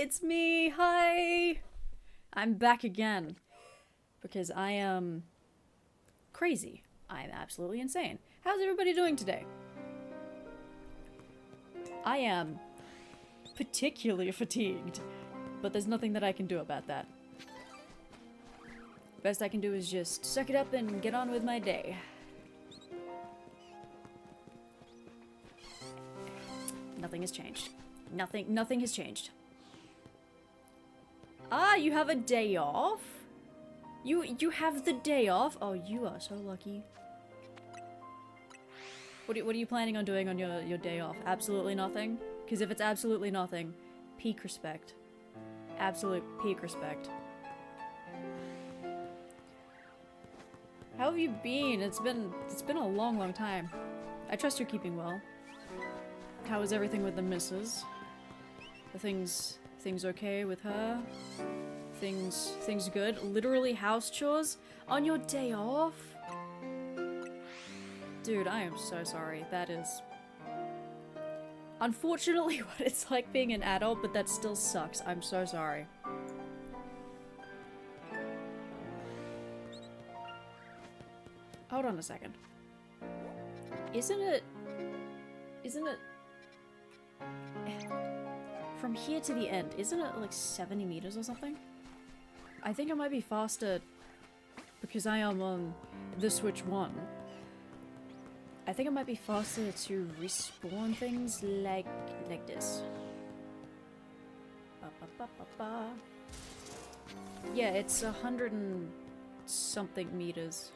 it's me! Hi! I'm back again. Because I am crazy. I'm absolutely insane. How's everybody doing today? I am particularly fatigued, but there's nothing that I can do about that. Best I can do is just suck it up and get on with my day. Nothing has changed. Nothing has changed. Ah, you have a day off? You have the day off? Oh, you are so lucky. What are you planning on doing on your day off? Absolutely nothing? Because if it's absolutely nothing, peak respect. Absolute peak respect. How have you been? It's been a long time. I trust you're keeping well. How is everything with the missus? Are things okay with her? Things good? Literally house chores on your day off? Dude, I am so sorry. That is unfortunately what it's like being an adult, but that still sucks. I'm so sorry. Hold on a second. Isn't it from here to the end, isn't it like 70 meters or something? I think it might be faster because I am on the Switch 1. I think it might be faster to respawn things like this. Ba, ba, ba, ba, ba. Yeah, it's 100 and something meters.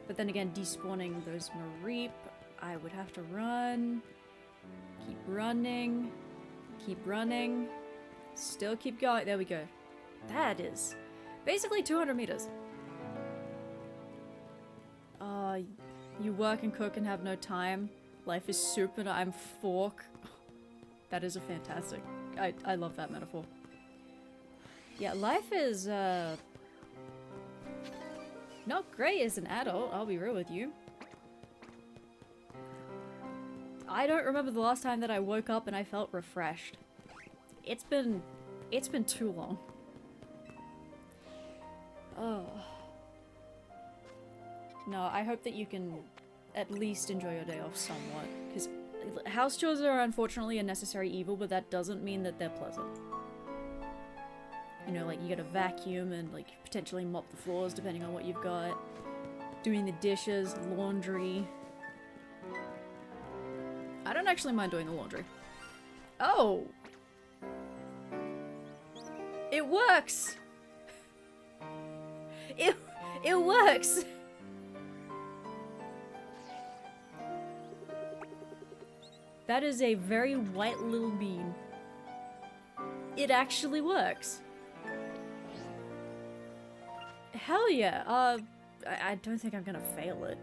But then again, despawning those Mareep, I would have to run. Keep running. Keep running. Still keep going. There we go. That is basically 200 meters. You work and cook and have no time. Life is soup and I'm fork. That is a fantastic. I love that metaphor. Yeah, life is, not great as an adult, I'll be real with you. I don't remember the last time that I woke up and I felt refreshed. It's been too long. Oh. No, I hope that you can at least enjoy your day off somewhat, because house chores are unfortunately a necessary evil, but that doesn't mean that they're pleasant. You know, like, you gotta vacuum and, like, potentially mop the floors depending on what you've got. Doing the dishes, laundry. I don't actually mind doing the laundry. Oh! It works! It works! That is a very white little bean. It actually works. Hell yeah. I don't think I'm gonna fail it.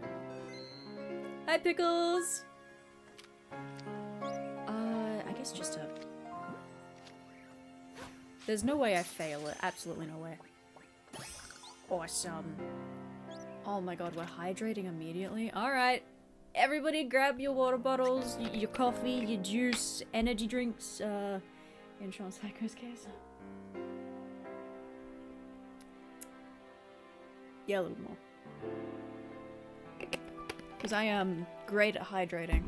Hi, Pickles! I guess just a... There's no way I fail it. Absolutely no way. Awesome. Oh my god, we're hydrating immediately? Alright. Everybody grab your water bottles, your coffee, your juice, energy drinks, in Sean Psycho's case. Yeah, a little more. Because I am great at hydrating.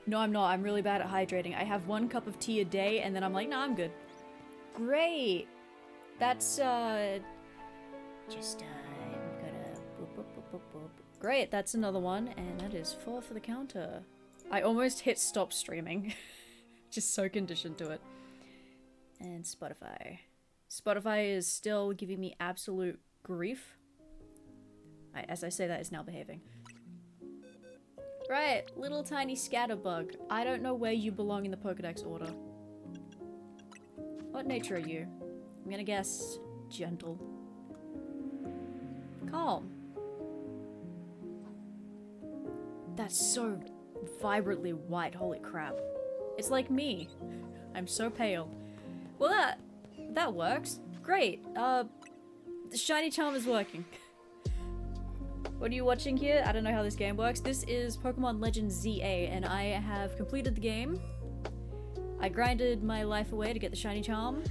No, I'm not. I'm really bad at hydrating. I have 1 cup of tea a day, and then I'm like, nah, I'm good. Great! That's, I'm gonna... Boop, boop, boop, boop, boop. Great, that's another one, and that is 4 for the counter. I almost hit stop streaming. Just so conditioned to it. And Spotify. Spotify is still giving me absolute grief. As I say that, it's now behaving. Right, little tiny scatterbug. I don't know where you belong in the Pokedex order. What nature are you? I'm gonna guess gentle. Calm. That's so vibrantly white, holy crap. It's like me. I'm so pale. Well, that works. Great. The shiny charm is working. What are you watching here? I don't know how this game works. This is Pokemon Legends ZA, and I have completed the game. I grinded my life away to get the shiny charm,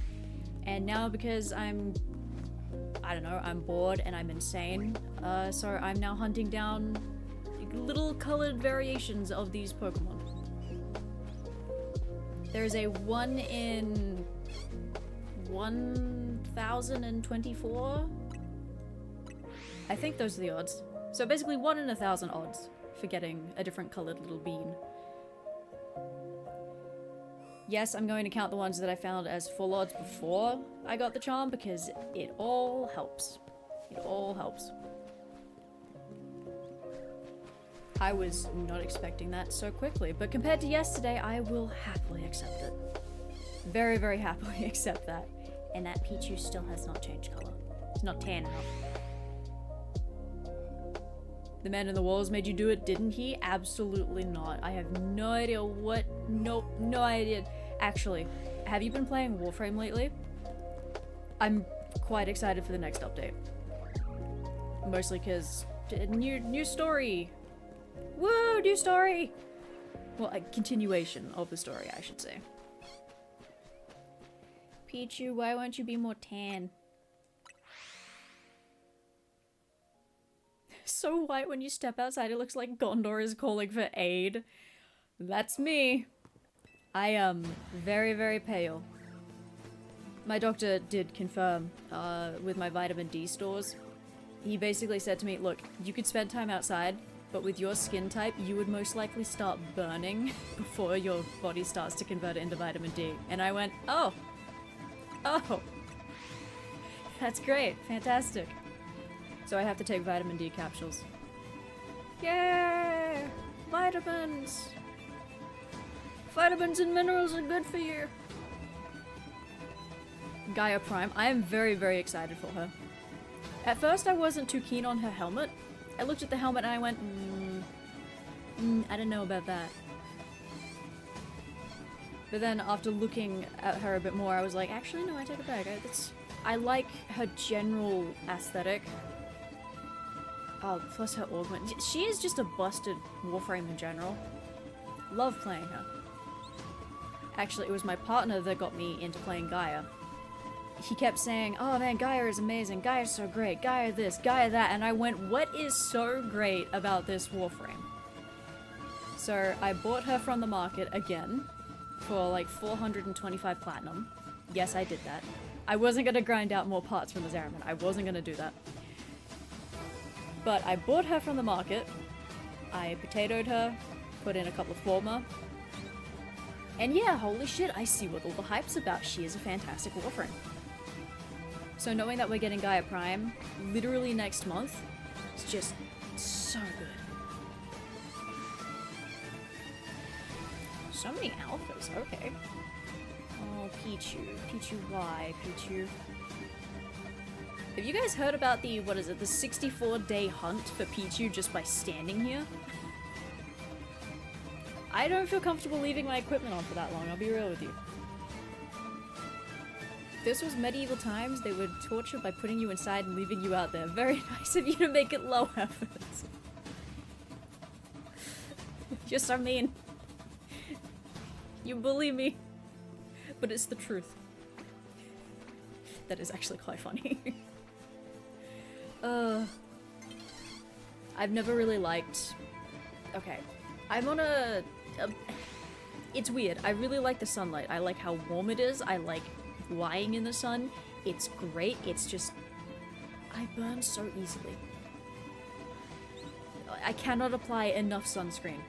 and now because I don't know, I'm bored and I'm insane, so I'm now hunting down little colored variations of these Pokemon. There's a 1 in 1024? I think those are the odds. So basically 1 in 1,000 odds for getting a different colored little bean. Yes, I'm going to count the ones that I found as full odds before I got the charm because it all helps. It all helps. I was not expecting that so quickly, but compared to yesterday, I will happily accept it. Very, very happily accept that. And that Pichu still has not changed color. It's not tan enough. The man in the walls made you do it, didn't he? Absolutely not. I have no idea what... Nope, no idea. Actually, have you been playing Warframe lately? I'm quite excited for the next update. Mostly because... New story! Woo! New story! Well, a continuation of the story, I should say. Pichu, why won't you be more tan? So white when you step outside, it looks like Gondor is calling for aid. That's me. I am very, very pale. My doctor did confirm with my vitamin D stores. He basically said to me, look, you could spend time outside, but with your skin type, you would most likely start burning before your body starts to convert it into vitamin D. And I went, oh. Oh. That's great. Fantastic. So I have to take vitamin D capsules. Yay! Vitamins! Vitamins and minerals are good for you. Gaia Prime. I am very, very excited for her. At first I wasn't too keen on her helmet. I looked at the helmet and I went, I don't know about that. But then after looking at her a bit more, I was like, actually no, I take it back. I like her general aesthetic. Oh, plus her augment. She is just a busted Warframe in general. Love playing her. Actually, it was my partner that got me into playing Gaia. He kept saying, oh man, Gaia is amazing, Gaia's so great, Gaia this, Gaia that, and I went, what is so great about this Warframe? So I bought her from the market again for like 425 platinum. Yes, I did that. I wasn't gonna grind out more parts from the Zeraman. I wasn't gonna do that. But I bought her from the market, I potatoed her, put in a couple of former, and yeah, holy shit, I see what all the hype's about. She is a fantastic Warframe. So knowing that we're getting Gaia Prime literally next month, it's just so good. So many alphas, okay. Oh, Pichu. Pichu, why? Pichu. Have you guys heard about the, what is it, the 64-day hunt for Pichu just by standing here? I don't feel comfortable leaving my equipment on for that long, I'll be real with you. If this was medieval times, they would torture by putting you inside and leaving you out there. Very nice of you to make it low effort. You're so mean. You bully me. But it's the truth. That is actually quite funny. I've never really liked... Okay. I'm on a... It's weird. I really like the sunlight. I like how warm it is. I like lying in the sun. It's great. It's just... I burn so easily. I cannot apply enough sunscreen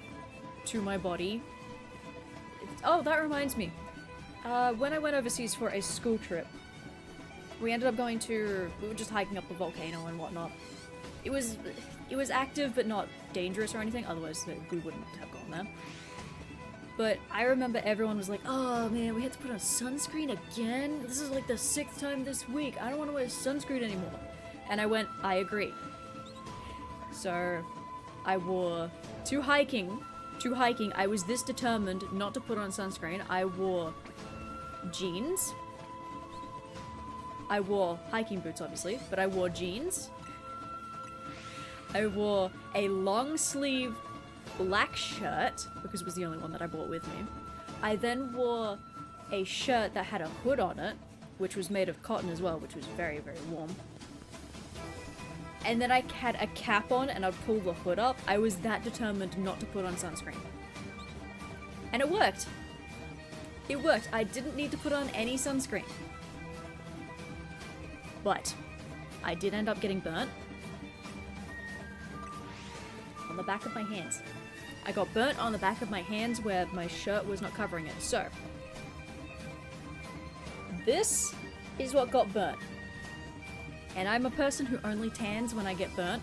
to my body. Oh, that reminds me. When I went overseas for a school trip, we ended up going to... We were just hiking up the volcano and whatnot. It was active but not dangerous or anything, otherwise we wouldn't have gone there. But I remember everyone was like, oh man, we had to put on sunscreen again? This is like the 6th time this week. I don't want to wear sunscreen anymore. And I went, I agree. So I wore... To hiking, I was this determined not to put on sunscreen. I wore jeans. I wore hiking boots, obviously, but I wore jeans. I wore a long sleeve black shirt, because it was the only one that I bought with me. I then wore a shirt that had a hood on it, which was made of cotton as well, which was very, very warm. And then I had a cap on and I'd pull the hood up. I was that determined not to put on sunscreen. And it worked. It worked. I didn't need to put on any sunscreen. But I did end up getting burnt on the back of my hands. I got burnt on the back of my hands where my shirt was not covering it. So, this is what got burnt. And I'm a person who only tans when I get burnt.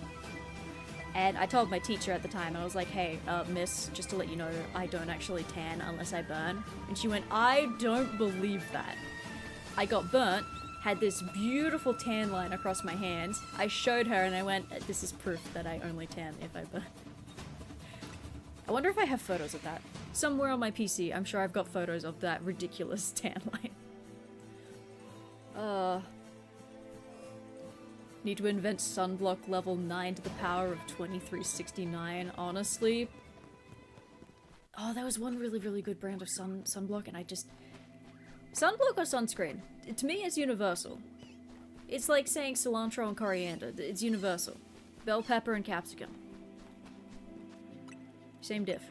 And I told my teacher at the time, I was like, hey, miss, just to let you know, I don't actually tan unless I burn. And she went, I don't believe that. I got burnt, had this beautiful tan line across my hands. I showed her and I went, this is proof that I only tan if I burn. I wonder if I have photos of that. Somewhere on my PC, I'm sure I've got photos of that ridiculous tan line. Need to invent sunblock level 9 to the power of 2369, honestly. Oh, there was one really, really good brand of sunblock, and I just... Sunblock or sunscreen? To me, it's universal. It's like saying cilantro and coriander. It's universal. Bell pepper and capsicum. Same diff.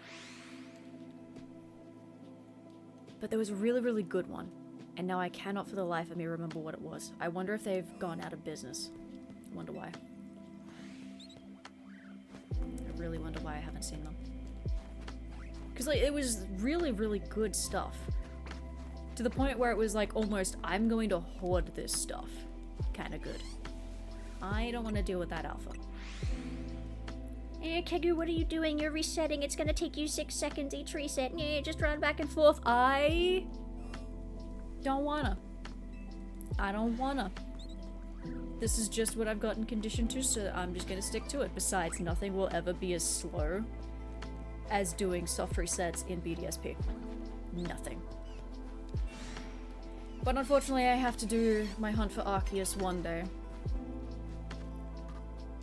But there was a really, really good one. And now I cannot for the life of me remember what it was. I wonder if they've gone out of business. I wonder why. I really wonder why I haven't seen them. Because, like, it was really, really good stuff. To the point where it was like almost, I'm going to hoard this stuff. Kind of good. I don't want to deal with that alpha. Keogu, what are you doing? You're resetting. It's gonna take you 6 seconds each reset. Just run back and forth. I don't wanna. I don't wanna. This is just what I've gotten conditioned to, so I'm just gonna stick to it. Besides, nothing will ever be as slow as doing soft resets in BDSP. Nothing. But unfortunately, I have to do my hunt for Arceus one day.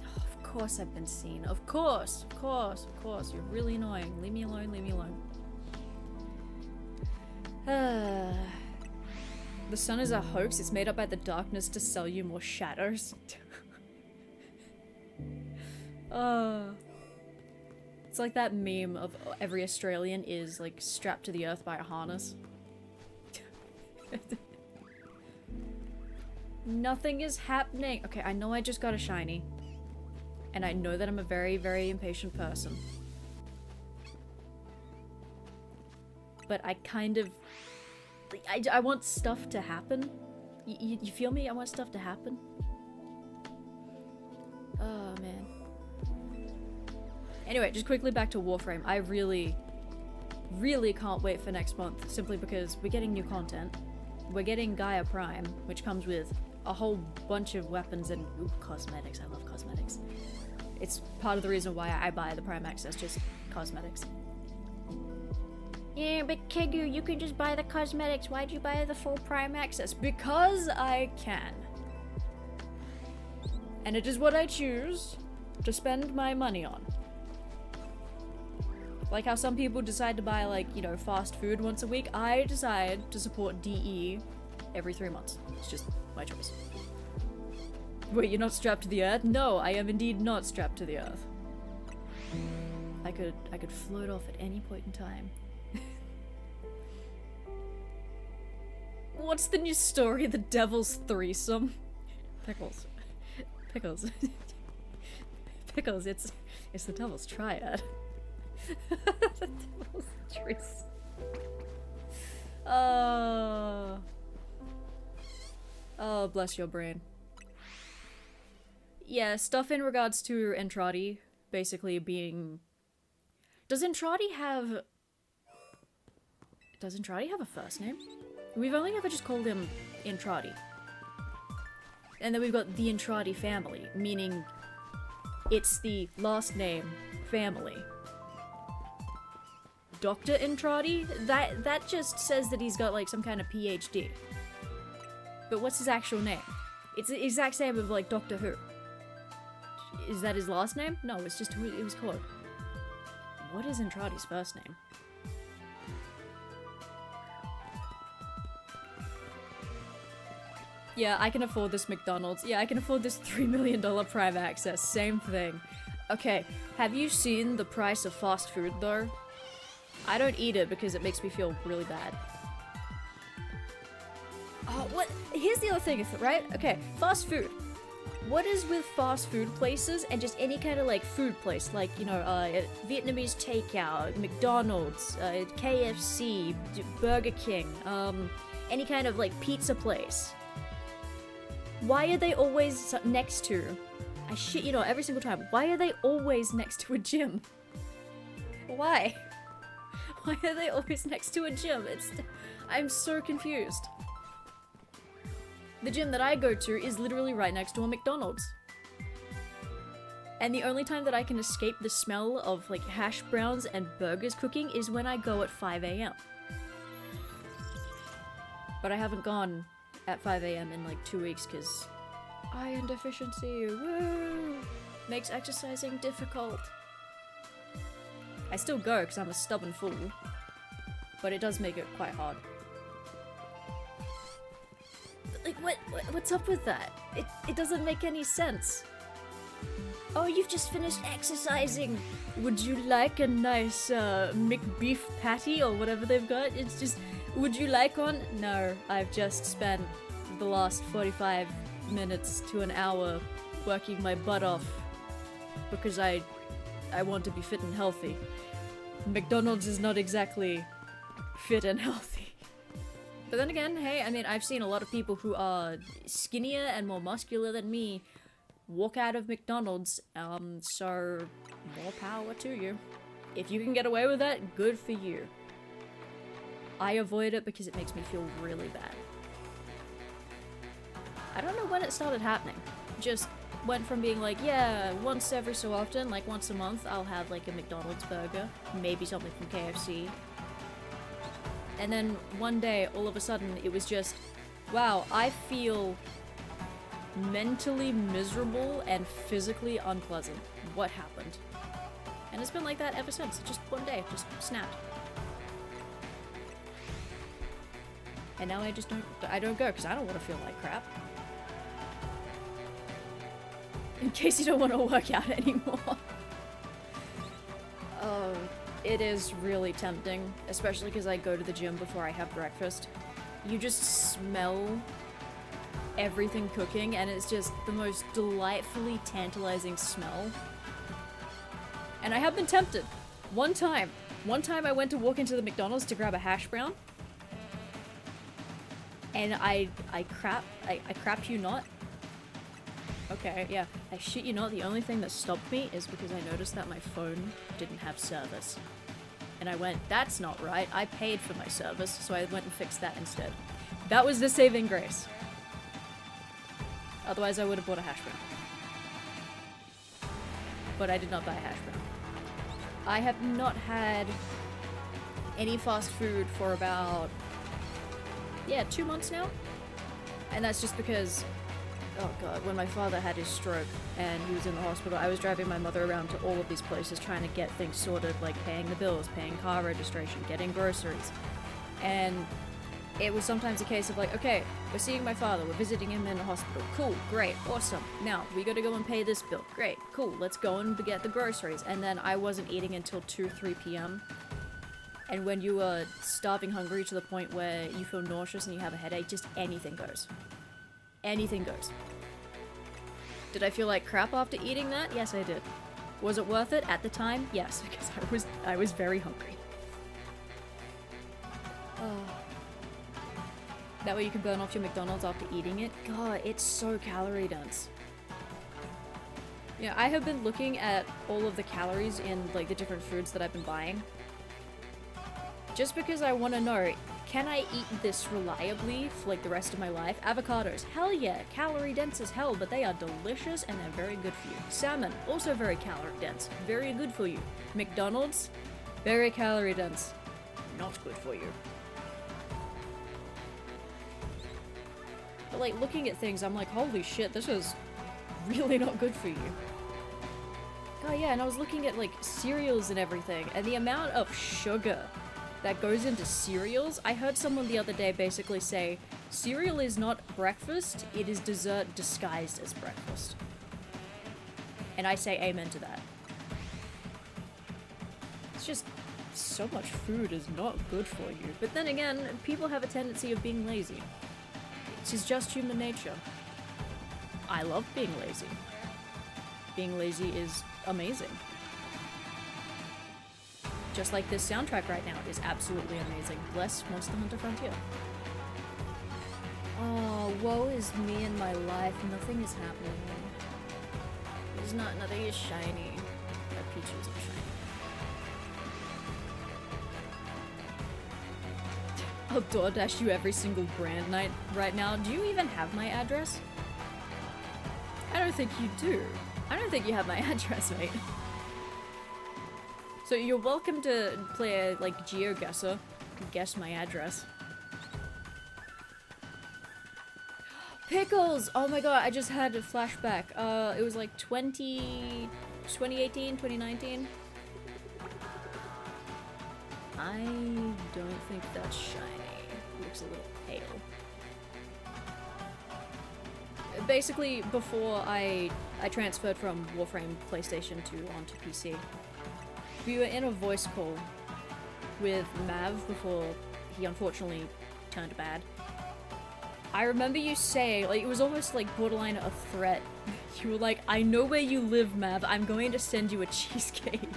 Oh, of course I've been seen. Of course, of course, of course. You're really annoying. Leave me alone, leave me alone. The sun is a hoax. It's made up by the darkness to sell you more shadows. It's like that meme of every Australian is like strapped to the earth by a harness. Nothing is happening. Okay, I know I just got a shiny. And I know that I'm a very, very impatient person. But I kind of... I want stuff to happen. You feel me? I want stuff to happen. Oh, man. Anyway, just quickly back to Warframe. I really, really can't wait for next month, simply because we're getting new content. We're getting Gaia Prime, which comes with a whole bunch of weapons and cosmetics. I love cosmetics. It's part of the reason why I buy the Prime Access, just cosmetics. Yeah, but Keogu, you can just buy the cosmetics. Why'd you buy the full Prime Access? Because I can. And it is what I choose to spend my money on. Like how some people decide to buy, like, you know, fast food once a week. I decide to support DE every 3 months. It's just my choice. Wait, you're not strapped to the earth? No, I am indeed not strapped to the earth. I could float off at any point in time. What's the new story? The Devil's Threesome? Pickles. Pickles. Pickles, it's the Devil's Triad. The Devil's Threesome. Oh, bless your brain. Yeah, stuff in regards to Entrati basically being... Does Entrati have a first name? We've only ever just called him Entrati. And then we've got the Entrati family, meaning it's the last name family. Dr. Entrati? That just says that he's got like some kind of PhD. But what's his actual name? It's the exact same of like Doctor Who. Is that his last name? No, it's just who it was called. What is Entrati's first name? Yeah, I can afford this McDonald's. Yeah, I can afford this $3 million Prime Access. Same thing. Okay, have you seen the price of fast food though? I don't eat it because it makes me feel really bad. Oh, what? Here's the other thing, right? Okay, fast food. What is with fast food places and just any kind of like food place, like, you know, Vietnamese takeout, McDonald's, KFC, Burger King, any kind of like pizza place? Why are they always next to? I shit you know, every single time. Why are they always next to a gym? Why? Why are they always next to a gym? I'm so confused. The gym that I go to is literally right next to a McDonald's. And the only time that I can escape the smell of like hash browns and burgers cooking is when I go at 5 a.m. But I haven't gone at 5 a.m. in like 2 weeks because iron deficiency, woo! Makes exercising difficult. I still go because I'm a stubborn fool, but it does make it quite hard. Like, what's up with that? It doesn't make any sense. Oh, you've just finished exercising. Would you like a nice McBeef patty or whatever they've got? It's just, would you like one? No, I've just spent the last 45 minutes to an hour working my butt off because I want to be fit and healthy. McDonald's is not exactly fit and healthy. But then again, hey, I mean, I've seen a lot of people who are skinnier and more muscular than me walk out of McDonald's, so more power to you. If you can get away with that, good for you. I avoid it because it makes me feel really bad. I don't know when it started happening. Just went from being like, yeah, once every so often, like once a month, I'll have like a McDonald's burger, maybe something from KFC. And then one day, all of a sudden, it was just, wow, I feel mentally miserable and physically unpleasant. What happened? And it's been like that ever since. Just one day, just snapped. And now I don't go because I don't want to feel like crap. In case you don't want to work out anymore. Oh, it is really tempting, especially because I go to the gym before I have breakfast. You just smell everything cooking, and it's just the most delightfully tantalizing smell. And I have been tempted. One time I went to walk into the McDonald's to grab a hash brown, and I crap you not. Okay, yeah, I shit you not, the only thing that stopped me is because I noticed that my phone didn't have service. And I went, that's not right, I paid for my service, so I went and fixed that instead. That was the saving grace. Otherwise I would have bought a hash brown. But I did not buy a hash brown. I have not had any fast food for about, 2 months now. And that's just because, oh god, when my father had his stroke and he was in the hospital, I was driving my mother around to all of these places trying to get things sorted, like paying the bills, paying car registration, getting groceries. And it was sometimes a case of like, okay, we're seeing my father, we're visiting him in the hospital. Cool, great, awesome. Now, we gotta go and pay this bill. Great, cool, let's go and get the groceries. And then I wasn't eating until 2, 3 p.m. And when you are starving hungry to the point where you feel nauseous and you have a headache, just anything goes. Anything goes. Did I feel like crap after eating that? Yes, I did. Was it worth it at the time? Yes, because I was very hungry. Oh. That way you can burn off your McDonald's after eating it. God, it's so calorie dense. Yeah, I have been looking at all of the calories in like the different foods that I've been buying. Just because I want to know, can I eat this reliably for like the rest of my life? Avocados, hell yeah, calorie dense as hell, but they are delicious and they're very good for you. Salmon, also very calorie dense, very good for you. McDonald's, very calorie dense, not good for you. But like looking at things, I'm like, holy shit, this is really not good for you. Oh yeah, and I was looking at like cereals and everything, and the amount of sugar that goes into cereals. I heard someone the other day basically say, cereal is not breakfast, it is dessert disguised as breakfast. And I say amen to that. It's just, so much food is not good for you. But then again, people have a tendency of being lazy. It is just human nature. I love being lazy. Being lazy is amazing. Just like this soundtrack right now is absolutely amazing. Bless Monster Hunter Frontier. Oh, woe is me in my life. Nothing is happening. Nothing is shiny. That peach isn't shiny. I'll DoorDash you every single brand night right now. Do you even have my address? I don't think you do. I don't think you have my address, mate. So you're welcome to play a, like, GeoGuessr. Guess my address. Pickles! Oh my god, I just had a flashback. It was like 2018, 2019? I don't think that's shiny. It looks a little pale. Basically, before I transferred from Warframe PlayStation 2 onto PC, we were in a voice call with Mav before he unfortunately turned bad. I remember you saying, like, it was almost like borderline a threat. You were like, I know where you live, Mav. I'm going to send you a cheesecake.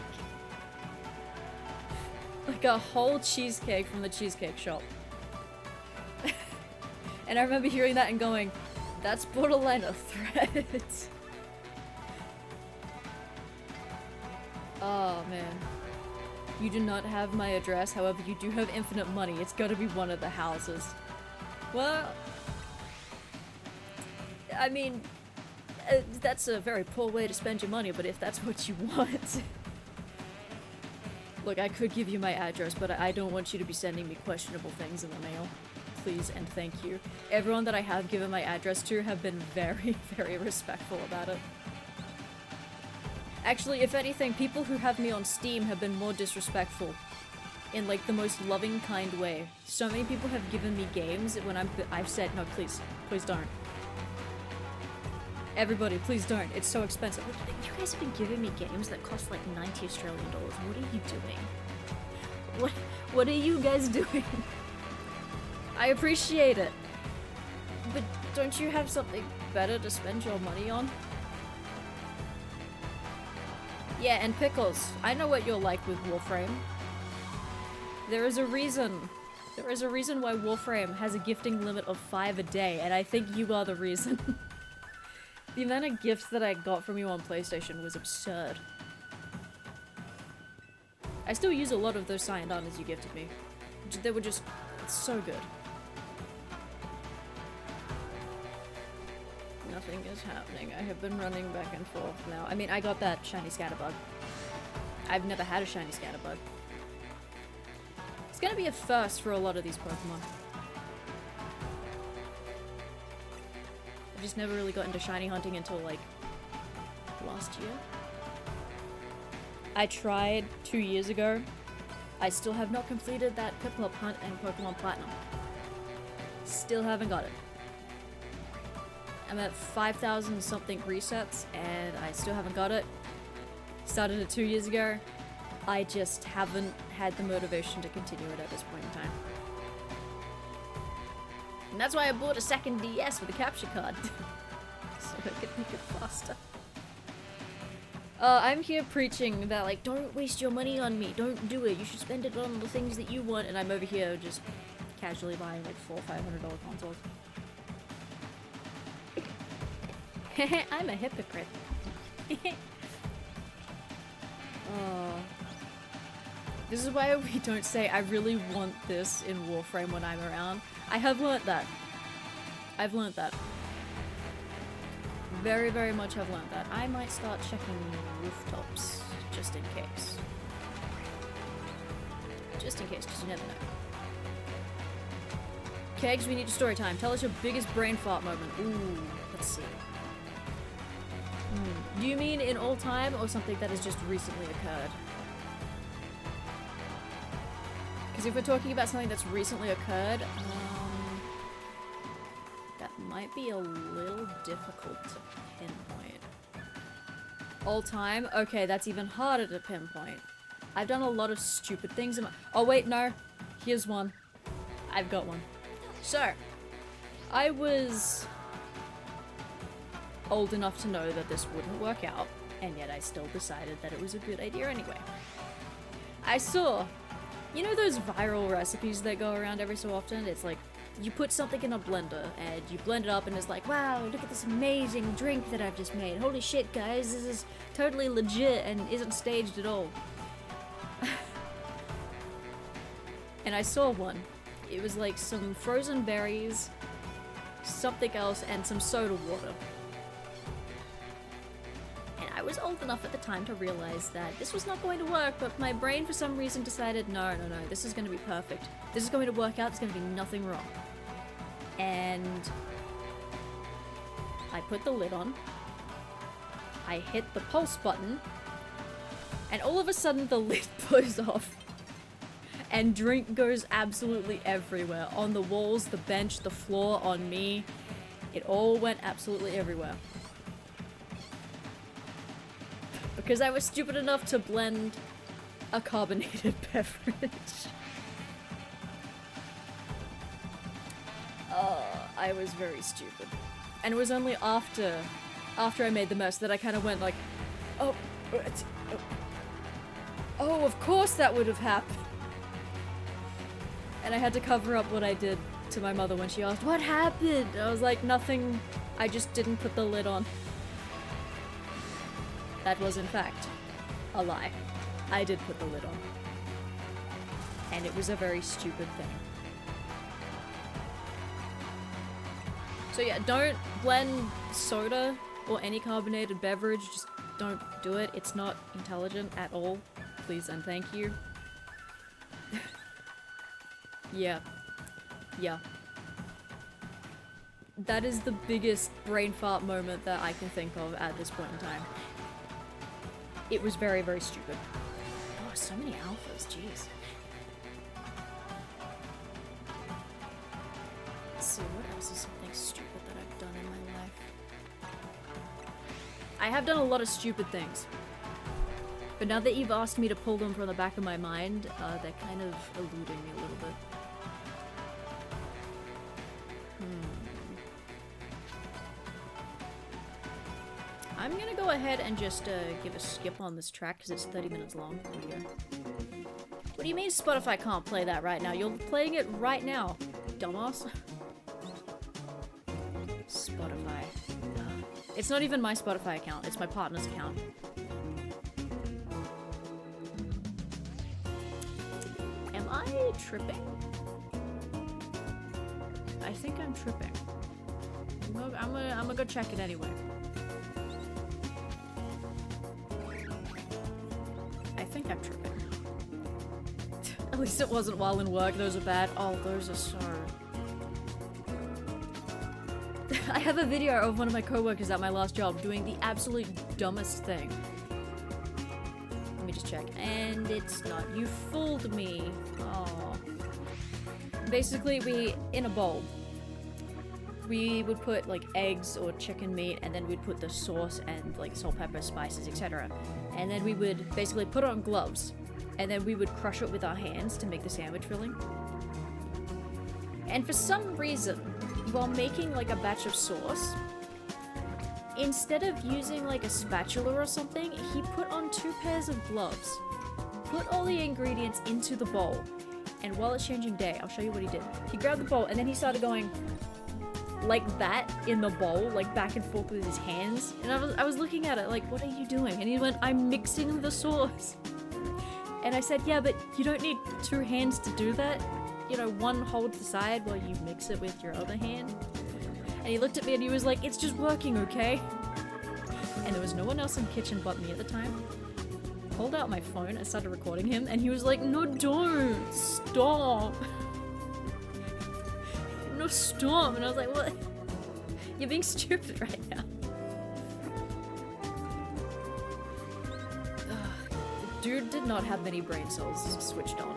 Like a whole cheesecake from the cheesecake shop. And I remember hearing that and going, that's borderline a threat. Oh, man. You do not have my address, however, you do have infinite money. It's gotta be one of the houses. Well, I mean, that's a very poor way to spend your money, but if that's what you want... Look, I could give you my address, but I don't want you to be sending me questionable things in the mail. Please and thank you. Everyone that I have given my address to have been very, very respectful about it. Actually, if anything, people who have me on Steam have been more disrespectful. In, like, the most loving, kind way. So many people have given me games when I've said, no, please. Please don't. Everybody, please don't. It's so expensive. Look, you guys have been giving me games that cost, like, 90 Australian dollars. What are you doing? What are you guys doing? I appreciate it. But don't you have something better to spend your money on? Yeah, and Pickles, I know what you're like with Warframe. There is a reason. There is a reason why Warframe has a gifting limit of 5 a day, and I think you are the reason. The amount of gifts that I got from you on PlayStation was absurd. I still use a lot of those signed honors you gifted me. They were just so good. Nothing is happening. I have been running back and forth now. I mean, I got that shiny scatterbug. I've never had a shiny scatterbug. It's gonna be a first for a lot of these Pokemon. I just never really got into shiny hunting until, like, last year. I tried 2 years ago. I still have not completed that Piplup hunt in Pokemon Platinum. Still haven't got it. I'm at 5,000 something resets, and I still haven't got it. Started it 2 years ago. I just haven't had the motivation to continue it at this point in time. And that's why I bought a second DS with a capture card. So I could make it faster. I'm here preaching that, like, don't waste your money on me. Don't do it. You should spend it on the things that you want. And I'm over here just casually buying, like, $400 or $500 consoles. I'm a hypocrite. Oh. This is why we don't say, I really want this in Warframe when I'm around. I have learnt that. I've learnt that. Very, very much have learnt that. I might start checking rooftops, just in case. Just in case, because you never know. Kegs, we need a story time. Tell us your biggest brain fart moment. Ooh, let's see. Do you mean in all time, or something that has just recently occurred? Because if we're talking about something that's recently occurred, that might be a little difficult to pinpoint. All time? Okay, that's even harder to pinpoint. I've done a lot of stupid things in my— oh wait, no. Here's one. I've got one. So, I was old enough to know that this wouldn't work out, and yet I still decided that it was a good idea anyway. I saw, you know those viral recipes that go around every so often? It's like, you put something in a blender, and you blend it up, and it's like, wow, look at this amazing drink that I've just made. Holy shit, guys, this is totally legit and isn't staged at all. And I saw one. It was like some frozen berries, something else, and some soda water. And I was old enough at the time to realize that this was not going to work, but my brain for some reason decided, no, this is going to be perfect. This is going to work out, there's going to be nothing wrong. And I put the lid on, I hit the pulse button, and all of a sudden the lid blows off. And drink goes absolutely everywhere. On the walls, the bench, the floor, on me. It all went absolutely everywhere. Because I was stupid enough to blend a carbonated beverage. I was very stupid. And it was only after I made the mess that I kind of went like, oh, of course that would have happened. And I had to cover up what I did to my mother when she asked, what happened? I was like, nothing, I just didn't put the lid on. That was in fact a lie. I did put the lid on. And it was a very stupid thing. So yeah, don't blend soda or any carbonated beverage, just don't do it. It's not intelligent at all. Please and thank you. Yeah. That is the biggest brain fart moment that I can think of at this point in time. It was very, very stupid. Oh, so many alphas, jeez. Let's see, what else is something stupid that I've done in my life? I have done a lot of stupid things. But now that you've asked me to pull them from the back of my mind, they're kind of eluding me a little bit. I'm gonna go ahead and just give a skip on this track because it's 30 minutes long. There we go. What do you mean Spotify can't play that right now? You're playing it right now, dumbass. Spotify. It's not even my Spotify account, it's my partner's account. Am I tripping? I think I'm tripping. I'm gonna go check it anyway. I think I'm tripping. At least it wasn't while in work. Those are bad. Oh, those are so... I have a video of one of my coworkers at my last job doing the absolute dumbest thing. Let me just check. And it's not. You fooled me. Oh. Basically, in a bowl, we would put like eggs or chicken meat, and then we'd put the sauce and like salt, pepper, spices, etc. And then we would basically put on gloves, and then we would crush it with our hands to make the sandwich filling. And for some reason, while making like a batch of sauce, instead of using like a spatula or something, he put on 2 pairs of gloves, put all the ingredients into the bowl, and while it's changing day, I'll show you what he did. He grabbed the bowl and then he started going like that in the bowl, like back and forth with his hands. And I was looking at it like, what are you doing? And he went, I'm mixing the sauce. And I said, yeah, but you don't need 2 hands to do that. You know, one holds the side while you mix it with your other hand. And he looked at me and he was like, it's just working, okay? And there was no one else in the kitchen but me at the time. Pulled out my phone and started recording him, and he was like, no, don't! Stop! No, stop! And I was like, what? You're being stupid right now. Dude did not have many brain cells switched on.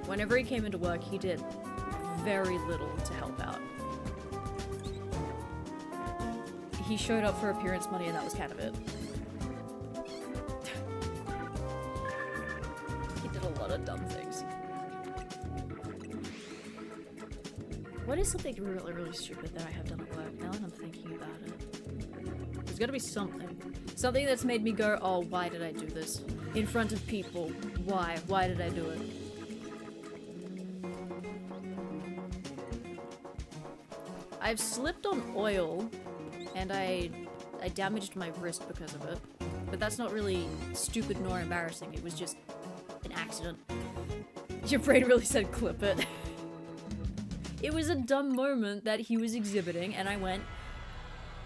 Whenever he came into work, he did very little to help out. He showed up for appearance money and that was kind of it. He did a lot of dumb things. What is something really, really stupid that I have done at work now that I'm thinking about it? There's gotta be something. Something that's made me go, oh, why did I do this? In front of people. Why? Why did I do it? I've slipped on oil and I damaged my wrist because of it. But that's not really stupid nor embarrassing. It was just an accident. Your brain really said clip it. It was a dumb moment that he was exhibiting and I went,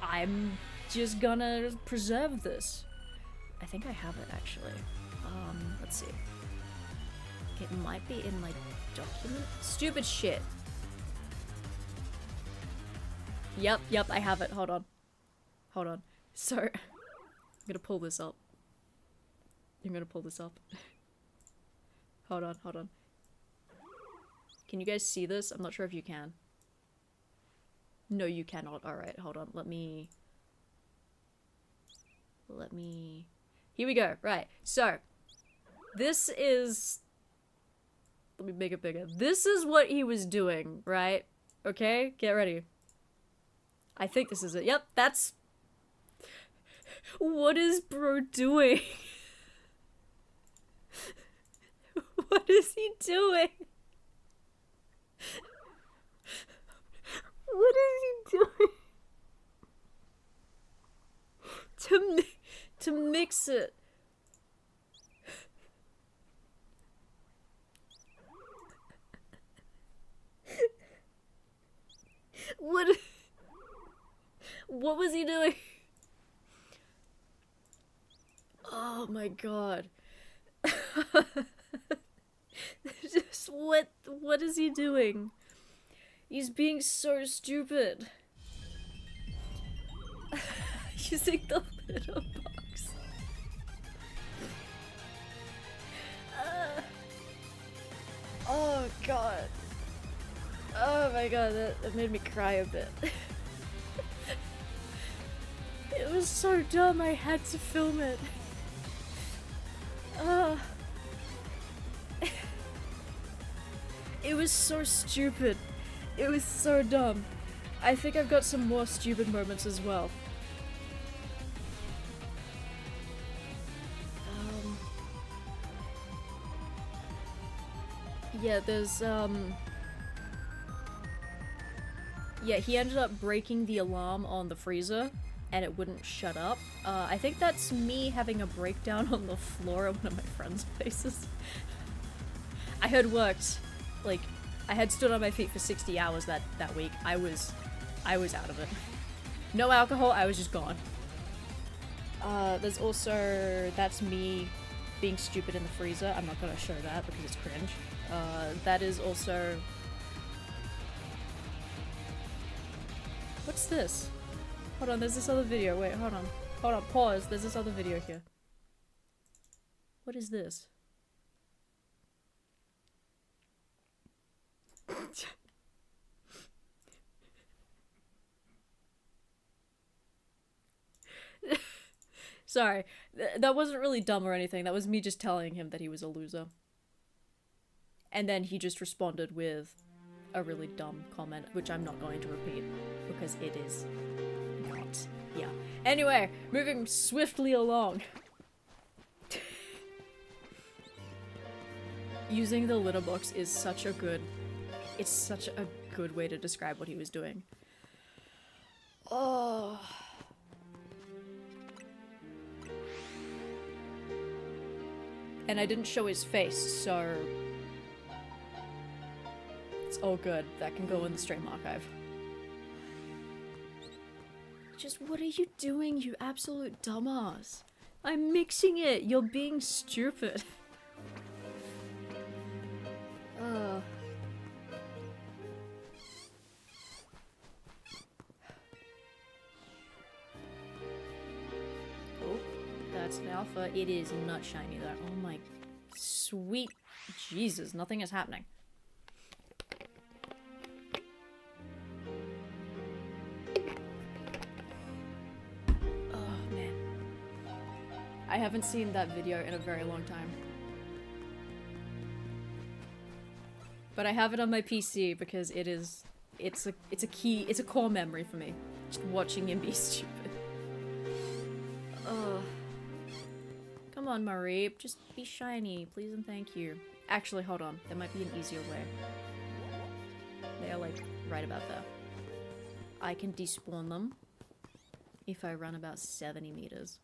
I'm just gonna preserve this. I think I have it actually. Let's see. It might be in my document. Stupid shit. Yep, I have it. Hold on. So, I'm gonna pull this up. Hold on. Can you guys see this? I'm not sure if you can. No, you cannot. Alright, hold on. Let me... Here we go. Right. So, this is... Let me make it bigger. This is what he was doing, right? Okay? Get ready. I think this is it. Yep, that's... What is bro doing? What is he doing? What is he doing? To mix it. What was he doing? Oh my god. Just what is he doing? He's being so stupid. Using the little box. Oh god. Oh my god, that made me cry a bit. It was so dumb, I had to film it. It was so stupid. It was so dumb. I think I've got some more stupid moments as well. Yeah, there's, yeah, he ended up breaking the alarm on the freezer, and it wouldn't shut up. I think that's me having a breakdown on the floor at one of my friends' places. I had worked, like, I had stood on my feet for 60 hours that week. I was out of it. No alcohol, I was just gone. There's also, that's me being stupid in the freezer. I'm not gonna show that because it's cringe. That is also... What's this? Hold on, there's this other video. Wait, hold on. Hold on, pause. There's this other video here. What is this? Sorry, that wasn't really dumb or anything. That was me just telling him that he was a loser. And then he just responded with a really dumb comment, which I'm not going to repeat because it is not. Yeah. Anyway, moving swiftly along. Using the litter box is such a good... It's such a good way to describe what he was doing. Oh... And I didn't show his face, so... It's all good. That can go in the stream archive. Just what are you doing, you absolute dumbass? I'm mixing it! You're being stupid. Oh, that's an alpha. It is not shiny though. Oh my Sweet Jesus, nothing is happening. Oh, man. I haven't seen that video in a very long time. But I have it on my PC because it's a core memory for me. Just watching him be stupid. Ugh. Come on, Marie. Just be shiny, please and thank you. Actually, hold on. There might be an easier way. They are, like, right about there. I can despawn them if I run about 70 meters.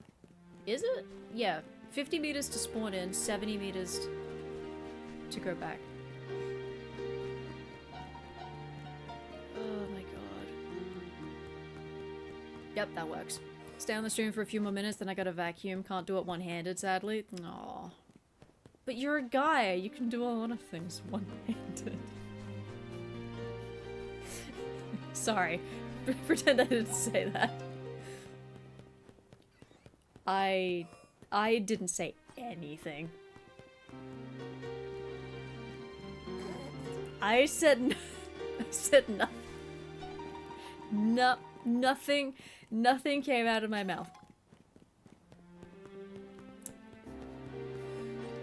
Is it? Yeah. 50 meters to spawn in, 70 meters to go back. Oh my god. Yep, that works. Stay on the stream for a few more minutes, then I gotta vacuum. Can't do it one-handed, sadly. Aww. But you're a guy. You can do a lot of things one-handed. Sorry. Pretend I didn't say that. I didn't say anything. I said nothing. Nothing came out of my mouth.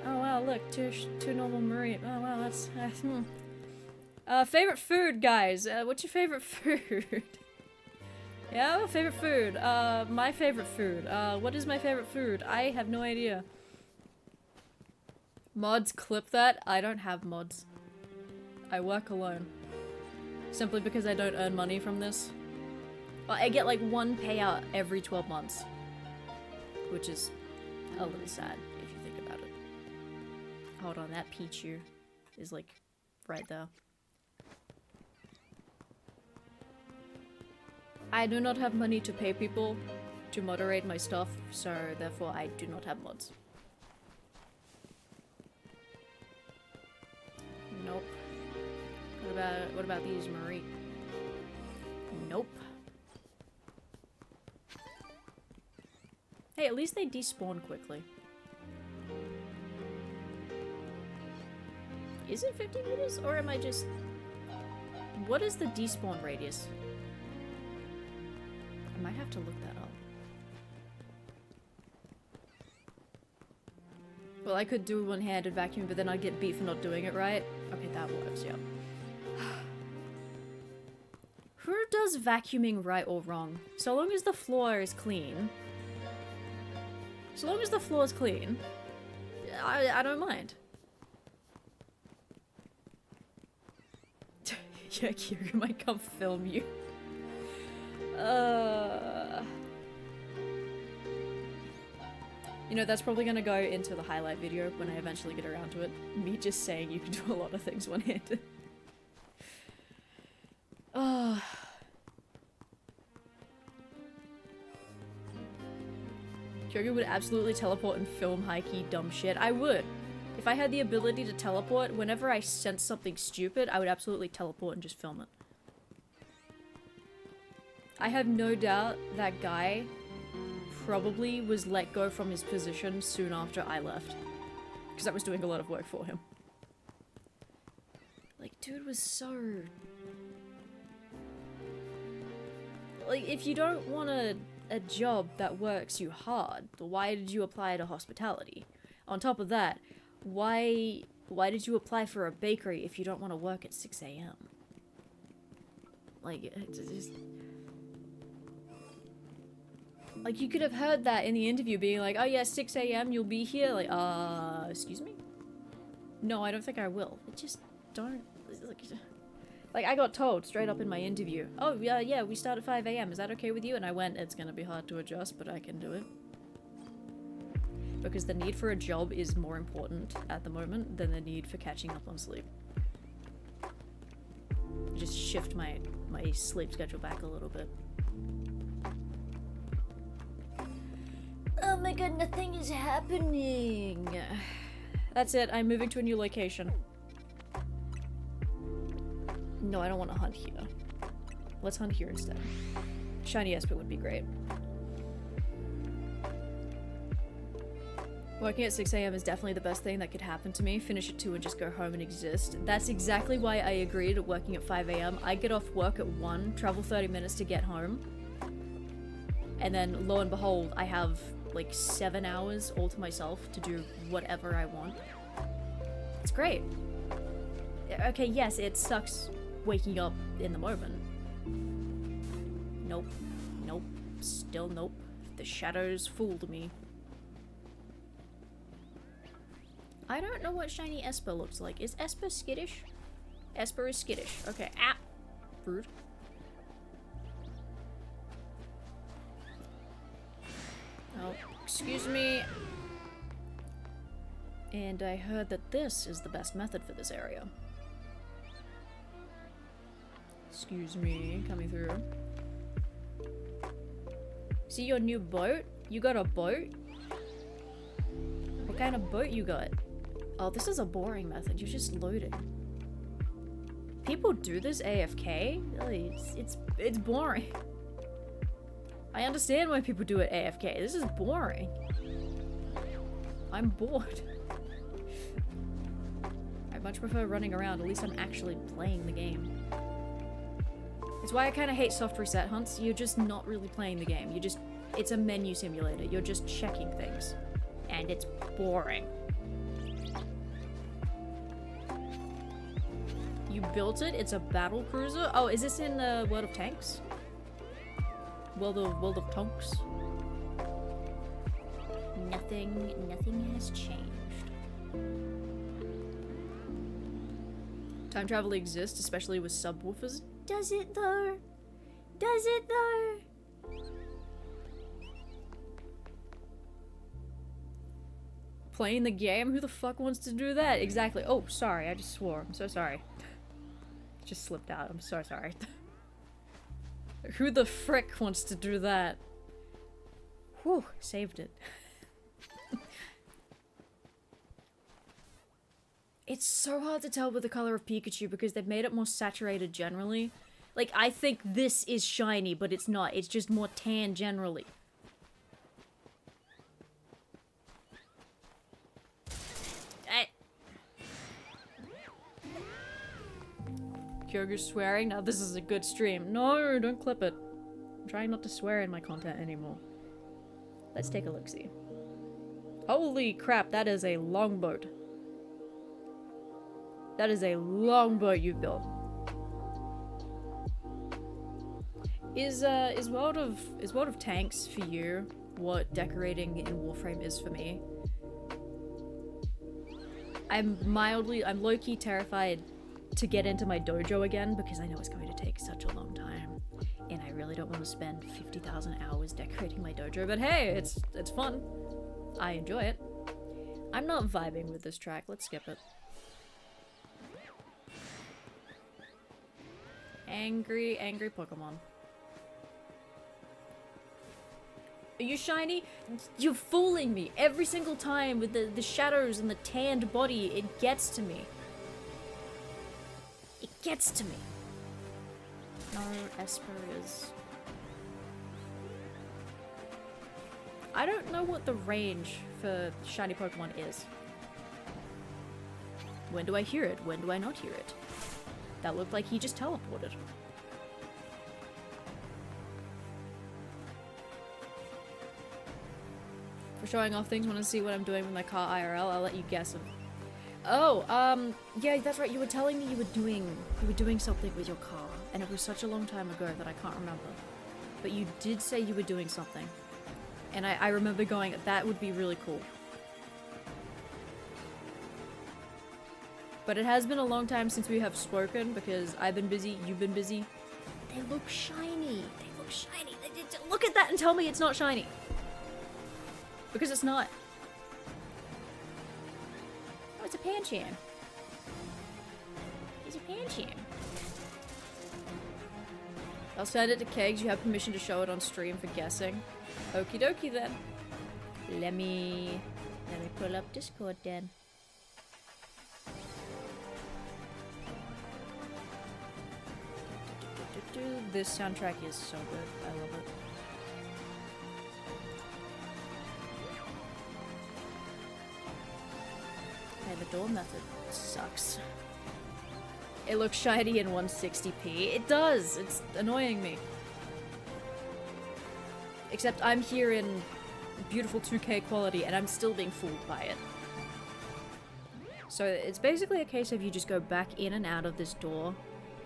Oh wow, look, two normal Marie. Oh wow, that's favorite food, guys. What's your favorite food? Yeah, favorite food. My favorite food. What is my favorite food? I have no idea. Mods, clip that. I don't have mods. I work alone. Simply because I don't earn money from this. Well, I get like one payout every 12 months. Which is a little sad, if you think about it. Hold on, that Pichu is like right there. I do not have money to pay people to moderate my stuff, so therefore I do not have mods. Nope. What about these, Marie? Nope. Hey, at least they despawn quickly. Is it 50 meters? Or am I just... What is the despawn radius? I might have to look that up. Well, I could do one-handed vacuum, but then I'd get beat for not doing it right. Okay, that works, yeah. Who does vacuuming right or wrong? So long as the floor is clean. So long as the floor is clean, I don't mind. Yeah, Keogu might come film you. You know, that's probably gonna go into the highlight video when I eventually get around to it. Me just saying you can do a lot of things one-handed. Keogu would absolutely teleport and film high-key dumb shit. I would. If I had the ability to teleport, whenever I sense something stupid, I would absolutely teleport and just film it. I have no doubt that guy probably was let go from his position soon after I left. Because I was doing a lot of work for him. Like, dude was so... Like, if you don't want a job that works you hard, why did you apply to hospitality? On top of that, why did you apply for a bakery if you don't want to work at 6 AM? Like, it's just... Like, you could have heard that in the interview being like, oh yeah, 6 AM, you'll be here? Like, excuse me? No, I don't think I will. It just don't... Like, I got told straight up in my interview, oh yeah, we start at 5 AM, is that okay with you? And I went, it's gonna be hard to adjust, but I can do it. Because the need for a job is more important at the moment than the need for catching up on sleep. Just shift my sleep schedule back a little bit. Oh my god, nothing is happening. That's it, I'm moving to a new location. No, I don't want to hunt here. Let's hunt here instead. Shiny Esper would be great. Working at 6 a.m. is definitely the best thing that could happen to me. Finish at 2 and just go home and exist. That's exactly why I agreed at working at 5 a.m. I get off work at 1, travel 30 minutes to get home. And then, lo and behold, I have like 7 hours all to myself to do whatever I want. It's great. Okay, yes, it sucks waking up in the moment. Nope. Nope. Still nope. The shadows fooled me. I don't know what shiny Esper looks like. Is Esper skittish? Esper is skittish. Okay. Ah! Rude. Oh, excuse me. And I heard that this is the best method for this area. Excuse me, coming through. See your new boat? You got a boat? What kind of boat you got? Oh, this is a boring method. You're just loading. People do this AFK? Really, it's boring. I understand why people do it AFK. This is boring. I'm bored. I much prefer running around. At least I'm actually playing the game. It's why I kind of hate soft reset hunts. You're just not really playing the game. It's a menu simulator. You're just checking things. And it's boring. You built it? It's a battle cruiser? Oh, is this in the World of Tanks? World of Tonks? Nothing has changed. Time travel exists, especially with subwoofers. Does it though? Does it though? Playing the game? Who the fuck wants to do that? Exactly. Oh, sorry, I just swore. I'm so sorry. Just slipped out. I'm so sorry. Who the frick wants to do that? Whew, saved it. It's so hard to tell with the color of Pikachu because they've made it more saturated generally. Like, I think this is shiny, but it's not. It's just more tan generally. Keogu's swearing? Now this is a good stream. No, don't clip it. I'm trying not to swear in my content anymore. Let's take a look-see. Holy crap, that is a longboat. That is a longboat you've built. Is World of Tanks for you what decorating in Warframe is for me? I'm low-key terrified to get into my dojo again because I know it's going to take such a long time. And I really don't want to spend 50,000 hours decorating my dojo, but hey, it's fun. I enjoy it. I'm not vibing with this track. Let's skip it. Angry Pokemon. Are you shiny? You're fooling me every single time with the shadows and the tanned body. It gets to me. It gets to me. No, Esper is... I don't know what the range for shiny Pokemon is. When do I hear it? When do I not hear it? That looked like he just teleported. For showing off things, want to see what I'm doing with my car IRL? I'll let you guess. Oh, yeah, that's right. You were telling me you were doing something with your car, and it was such a long time ago that I can't remember. But you did say you were doing something, and I remember going, that would be really cool. But it has been a long time since we have spoken because I've been busy, you've been busy. They look shiny. They look shiny. Look at that and tell me it's not shiny. Because it's not. Oh, it's a Pancham. It's a Pancham. I'll send it to Kegs. You have permission to show it on stream for guessing. Okie dokie then. Let me pull up Discord then. This soundtrack is so good. I love it. door method sucks. It looks shiny in 160p. It does! It's annoying me. Except I'm here in beautiful 2K quality and I'm still being fooled by it. So it's basically a case of you just go back in and out of this door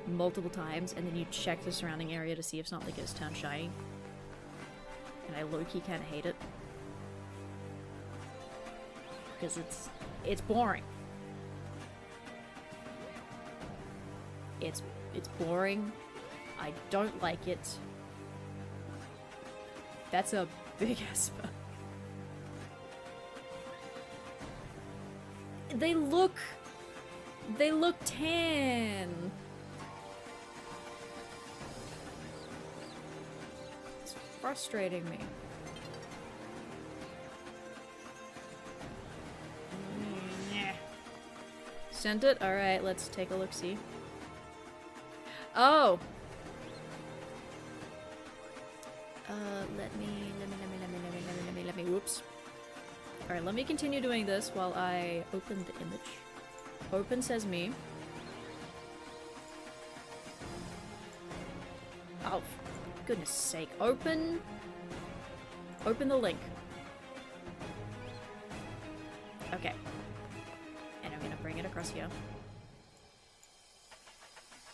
multiple times and then you check the surrounding area to see if something gets turned shiny. And I low-key kinda hate it. Because it's boring. It's boring. I don't like it. That's a big Esper. They look tan. It's frustrating me. Sent it? Alright, let's take a look-see. Oh! Let me, whoops. Alright, let me continue doing this while I open the image. Open says me. Oh, for goodness sake. Open the link. Okay. And I'm gonna bring it across here.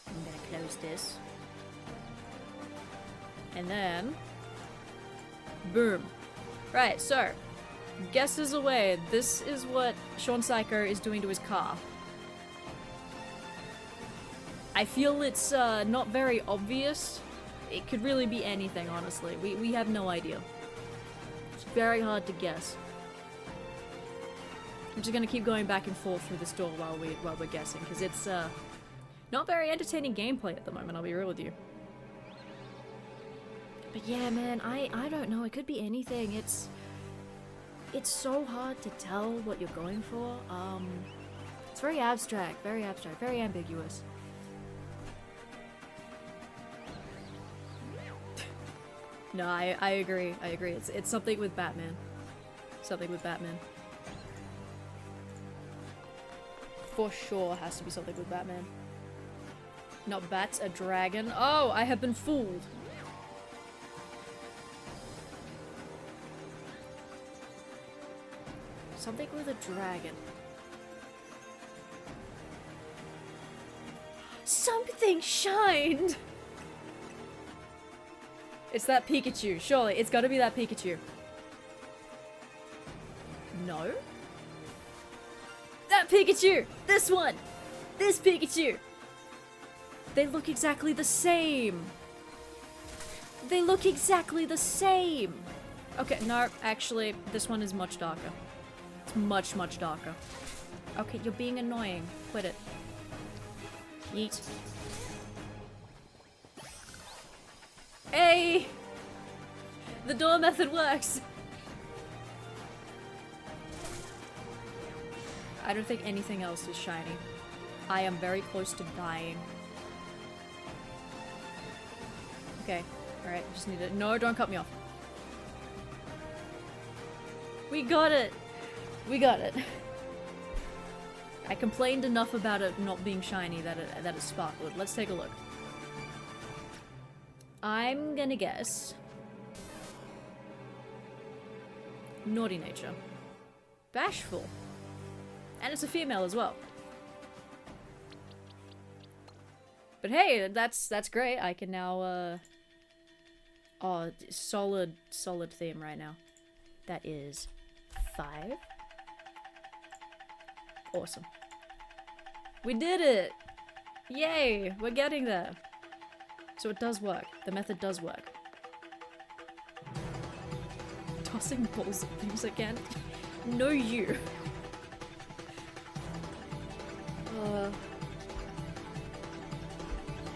I'm gonna close this. And then... boom. Right, so... guesses away. This is what Sean Psycho is doing to his car. I feel it's not very obvious. It could really be anything, honestly. We have no idea. It's very hard to guess. I'm just gonna keep going back and forth through this door while we're guessing, because it's not very entertaining gameplay at the moment, I'll be real with you. But yeah, man, I don't know. It could be anything. It's so hard to tell what you're going for. It's very abstract, very ambiguous. No, I agree. It's something with Batman. Something with Batman. For sure has to be something with Batman. Not bats, a dragon. Oh, I have been fooled. Something with a dragon. Something shined! It's that Pikachu, surely. It's gotta be that Pikachu. No? That Pikachu! This one! This Pikachu! They look exactly the same! They look exactly the same! Okay, no, actually, this one is much darker. It's much, much darker. Okay, you're being annoying. Quit it. Yeet. Hey! The door method works! I don't think anything else is shiny. I am very close to dying. Okay, alright, just need to- no, don't cut me off. We got it! We got it. I complained enough about it not being shiny that it sparkled. Let's take a look. I'm gonna guess... naughty nature. Bashful. And it's a female as well. But hey, that's great. I can now, oh, solid theme right now. That is 5. Awesome. We did it! Yay! We're getting there. So it does work. The method does work. Tossing balls at things again? No, you.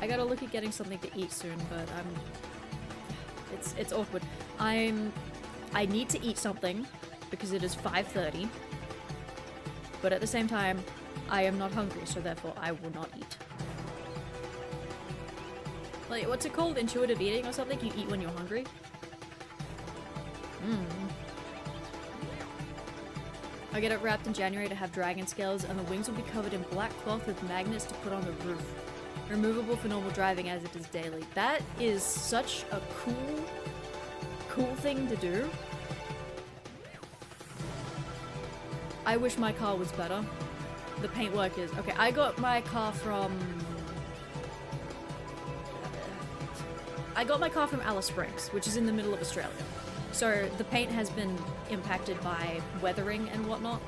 I gotta look at getting something to eat soon, but it's awkward. I need to eat something because it is 5:30. But at the same time, I am not hungry, so therefore I will not eat. Like, what's it called? Intuitive eating or something? You eat when you're hungry? I'll get it wrapped in January to have dragon scales, and the wings will be covered in black cloth with magnets to put on the roof. Removable for normal driving as it is daily. That is such a cool thing to do. I wish my car was better. The paintwork is... Okay, I got my car from Alice Springs, which is in the middle of Australia. So the paint has been impacted by weathering and whatnot.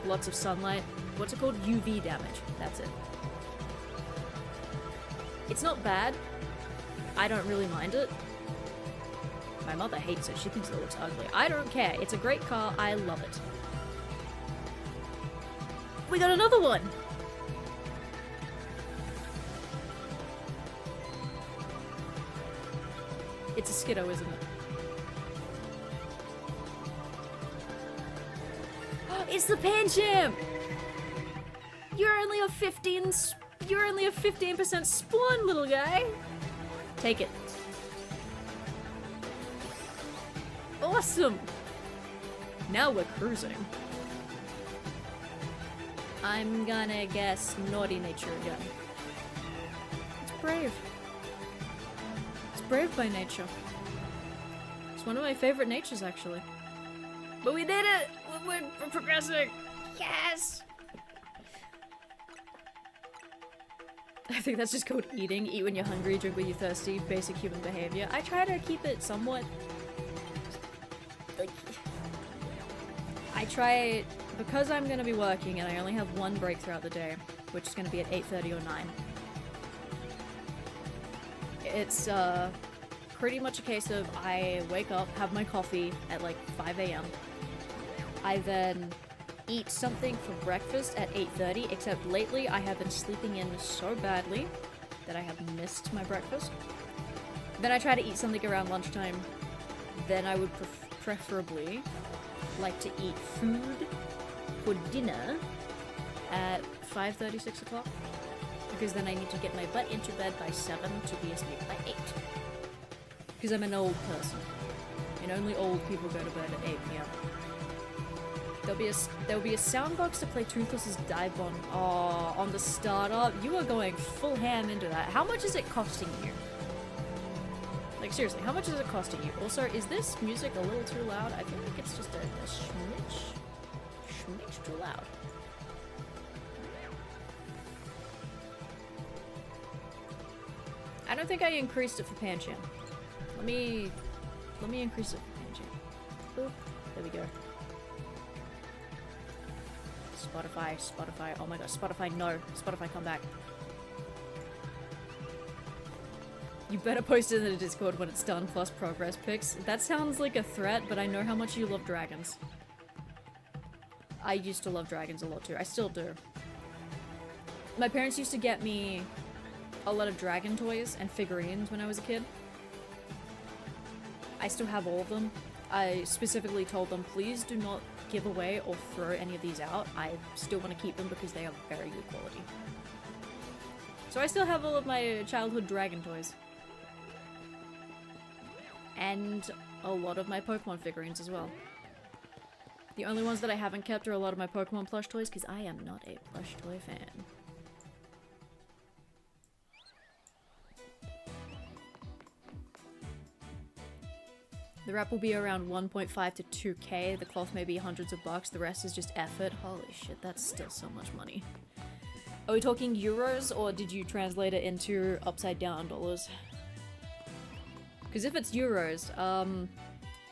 Lots of sunlight. What's it called? UV damage. That's it. It's not bad. I don't really mind it. My mother hates it. She thinks it looks ugly. I don't care. It's a great car. I love it. We got another one! It's a Skiddo, isn't it? It's the Pancham! You're only a 15% spawn, little guy! Take it. Awesome! Now we're cruising. I'm gonna guess naughty nature again. It's brave. It's brave by nature. It's one of my favorite natures, actually. But we did it! We're progressing! Yes! I think that's just called eating. Eat when you're hungry, drink when you're thirsty. Basic human behavior. I try to keep it somewhat... like... I try... Because I'm going to be working and I only have one break throughout the day, which is going to be at 8:30 or 9. It's pretty much a case of I wake up, have my coffee at like 5 a.m. I then eat something for breakfast at 8:30, except lately I have been sleeping in so badly that I have missed my breakfast. Then I try to eat something around lunchtime. Then I would preferably like to eat food for dinner at 5:30, 6 o'clock, because then I need to get my butt into bed by 7 to be asleep by 8. Because I'm an old person, and only old people go to bed at 8 p.m. There'll be a sound box to play Toothless's dive on. Oh, on the startup. You are going full ham into that. How much is it costing you? Like seriously, how much is it costing you? Also, is this music a little too loud? I feel like it's just a schmitch too loud. I don't think I increased it for Pancham. Let me increase it for Pancham. Boop. There we go. Spotify. Oh my god, Spotify, no. Spotify, come back. You better post it in the Discord when it's done, plus progress pics. That sounds like a threat, but I know how much you love dragons. I used to love dragons a lot too. I still do. My parents used to get me a lot of dragon toys and figurines when I was a kid. I still have all of them. I specifically told them, please do not give away or throw any of these out. I still want to keep them because they are very good quality. So I still have all of my childhood dragon toys. And a lot of my Pokemon figurines as well. The only ones that I haven't kept are a lot of my Pokemon plush toys, because I am not a plush toy fan. The wrap will be around 1.5 to 2k, the cloth may be hundreds of bucks, the rest is just effort. Holy shit, that's still so much money. Are we talking euros, or did you translate it into upside down dollars? Because if it's euros,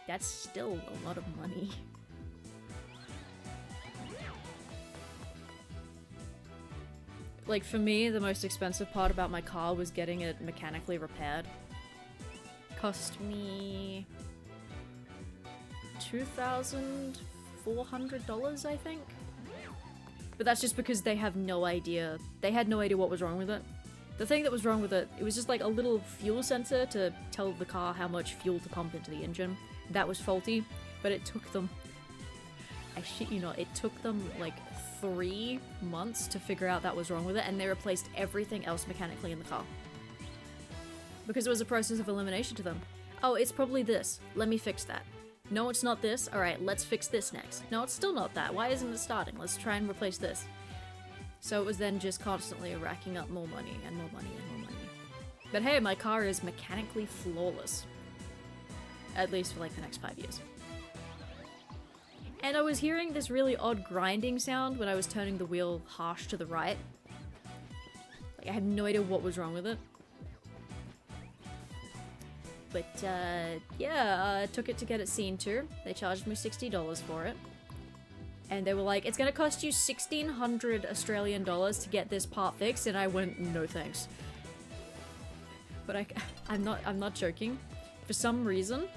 that's still a lot of money. Like, for me, the most expensive part about my car was getting it mechanically repaired. Cost me $2,400, I think? But that's just because they have no idea. They had no idea what was wrong with it. The thing that was wrong with it, it was just like a little fuel sensor to tell the car how much fuel to pump into the engine. That was faulty, but it took them, I shit you not, it took them like 3 months to figure out that was wrong with it, and they replaced everything else mechanically in the car. Because it was a process of elimination to them. Oh, it's probably this. Let me fix that. No, it's not this. Alright, let's fix this next. No, it's still not that. Why isn't it starting? Let's try and replace this. So it was then just constantly racking up more money and more money and more money. But hey, my car is mechanically flawless. At least for like the next 5 years. And I was hearing this really odd grinding sound when I was turning the wheel harsh to the right. Like, I had no idea what was wrong with it. But, yeah, I took it to get it seen to. They charged me $60 for it. And they were like, it's gonna cost you 1,600 Australian dollars to get this part fixed, and I went, no thanks. But I'm not joking. For some reason,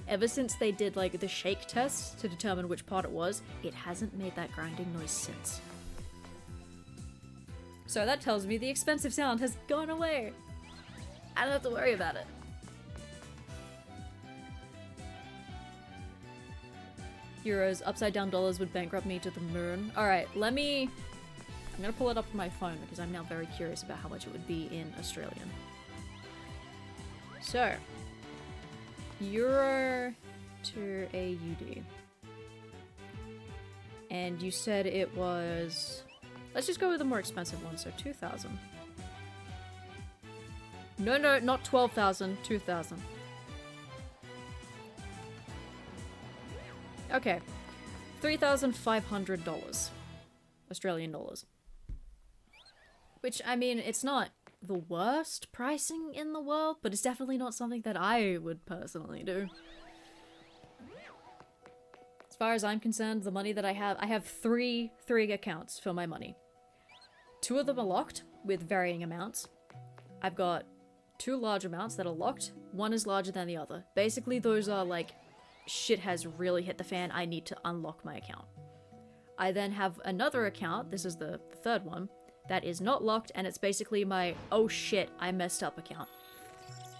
ever since they did like the shake test to determine which part it was, it hasn't made that grinding noise since. So that tells me the expensive sound has gone away. I don't have to worry about it. Euros, upside down dollars would bankrupt me to the moon. Alright, I'm gonna pull it up on my phone because I'm now very curious about how much it would be in Australian. So, Euro to AUD. And you said it was... Let's just go with the more expensive one, so 2,000. No, not 12,000, 2,000. Okay. $3,500. Australian dollars. Which, I mean, it's not the worst pricing in the world, but it's definitely not something that I would personally do. As far as I'm concerned, the money that I have three accounts for my money. 2 of them are locked with varying amounts. I've got 2 large amounts that are locked. One is larger than the other. Basically, those are like, shit has really hit the fan, I need to unlock my account. I then have another account, this is the third one, that is not locked, and it's basically my, oh shit, I messed up account.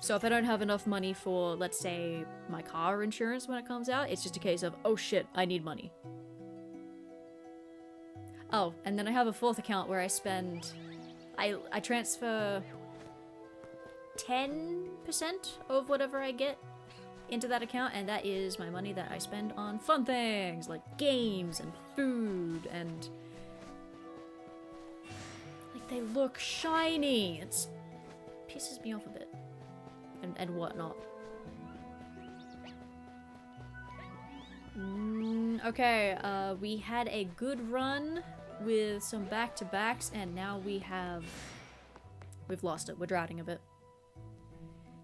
So if I don't have enough money for, let's say, my car insurance when it comes out, it's just a case of, oh shit, I need money. Oh, and then I have a 4th account where I spend... I transfer 10% of whatever I get into that account, and that is my money that I spend on fun things, like games and food, and... like, they look shiny! It pisses me off a bit. And whatnot. Okay, we had a good run with some back-to-backs, and now we've lost it. We're drowning a bit.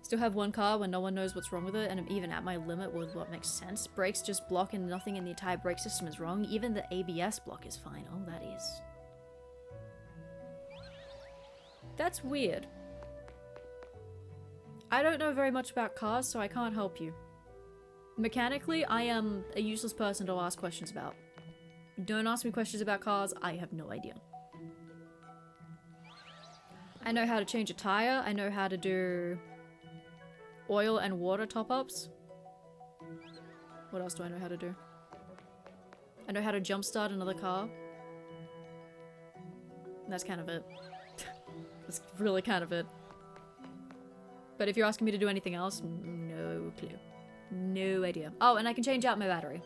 Still have one car when no one knows what's wrong with it, and I'm even at my limit with what makes sense. Brakes just block and nothing in the entire brake system is wrong. Even the ABS block is fine. Oh, that is... that's weird. I don't know very much about cars, so I can't help you. Mechanically, I am a useless person to ask questions about. Don't ask me questions about cars, I have no idea. I know how to change a tire, I know how to do oil and water top-ups. What else do I know how to do? I know how to jumpstart another car. And that's kind of it. That's really kind of it. But if you're asking me to do anything else, no clue. No idea. Oh, and I can change out my battery.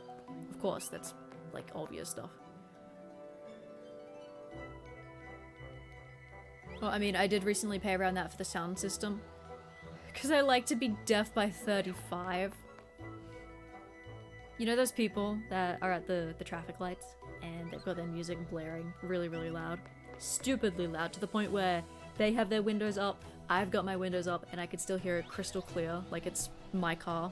Of course, that's like obvious stuff. Well, I mean, I did recently pay around that for the sound system. Because I like to be deaf by 35. You know those people that are at the traffic lights and they've got their music blaring really, really loud? Stupidly loud, to the point where they have their windows up, I've got my windows up, and I could still hear it crystal clear, like it's my car.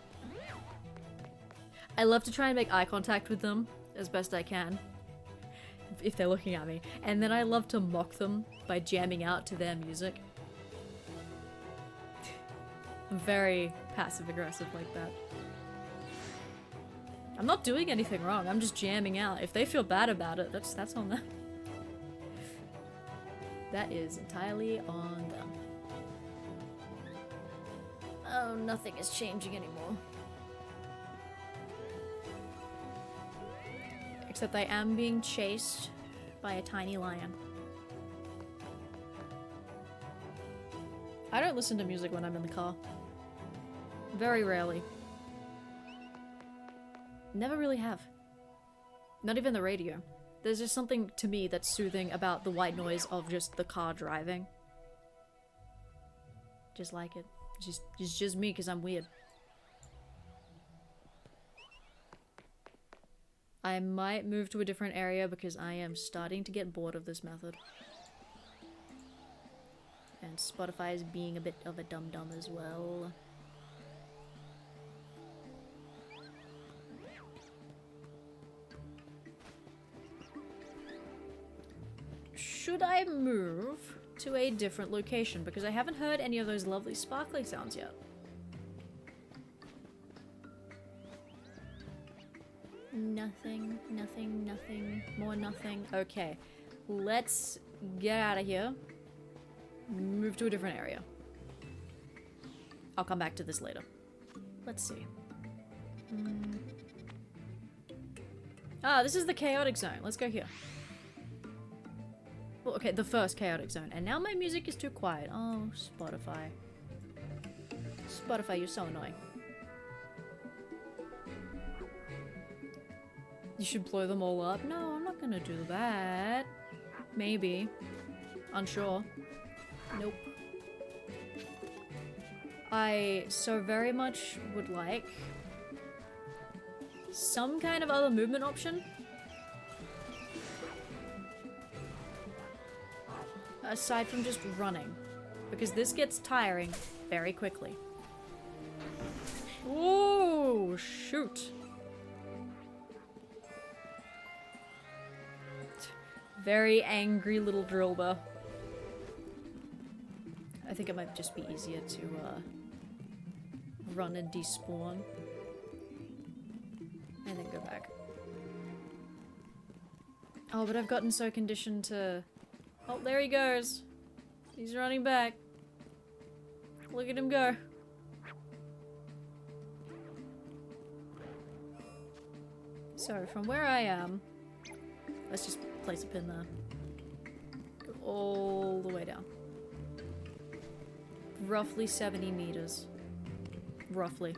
I love to try and make eye contact with them as best I can, if they're looking at me. And then I love to mock them by jamming out to their music. I'm very passive-aggressive like that. I'm not doing anything wrong, I'm just jamming out. If they feel bad about it, that's on them. That is entirely on them. Oh, nothing is changing anymore. Except I am being chased by a tiny lion. I don't listen to music when I'm in the car. Very rarely. Never really have. Not even the radio. There's just something to me that's soothing about the white noise of just the car driving. Just like it. It's just me because I'm weird. I might move to a different area because I am starting to get bored of this method. And Spotify is being a bit of a dum-dum as well. Should I move to a different location? Because I haven't heard any of those lovely sparkly sounds yet. Nothing, nothing, nothing, more nothing. Okay, let's get out of here. Move to a different area. I'll come back to this later. Let's see. Ah, this is the chaotic zone. Let's go here. Well, okay, the first chaotic zone. And now my music is too quiet. Oh, Spotify. Spotify, you're so annoying. You should blow them all up. No, I'm not gonna do that. Maybe. Unsure. Nope. I so very much would like some kind of other movement option. Aside from just running. Because this gets tiring very quickly. Ooh, shoot. Very angry little drill bell. I think it might just be easier to run and despawn. And then go back. Oh, but I've gotten so conditioned to... Oh, there he goes. He's running back. Look at him go. So, from where I am... Let's just place a pin there. Go all the way down. Roughly 70 meters. Roughly.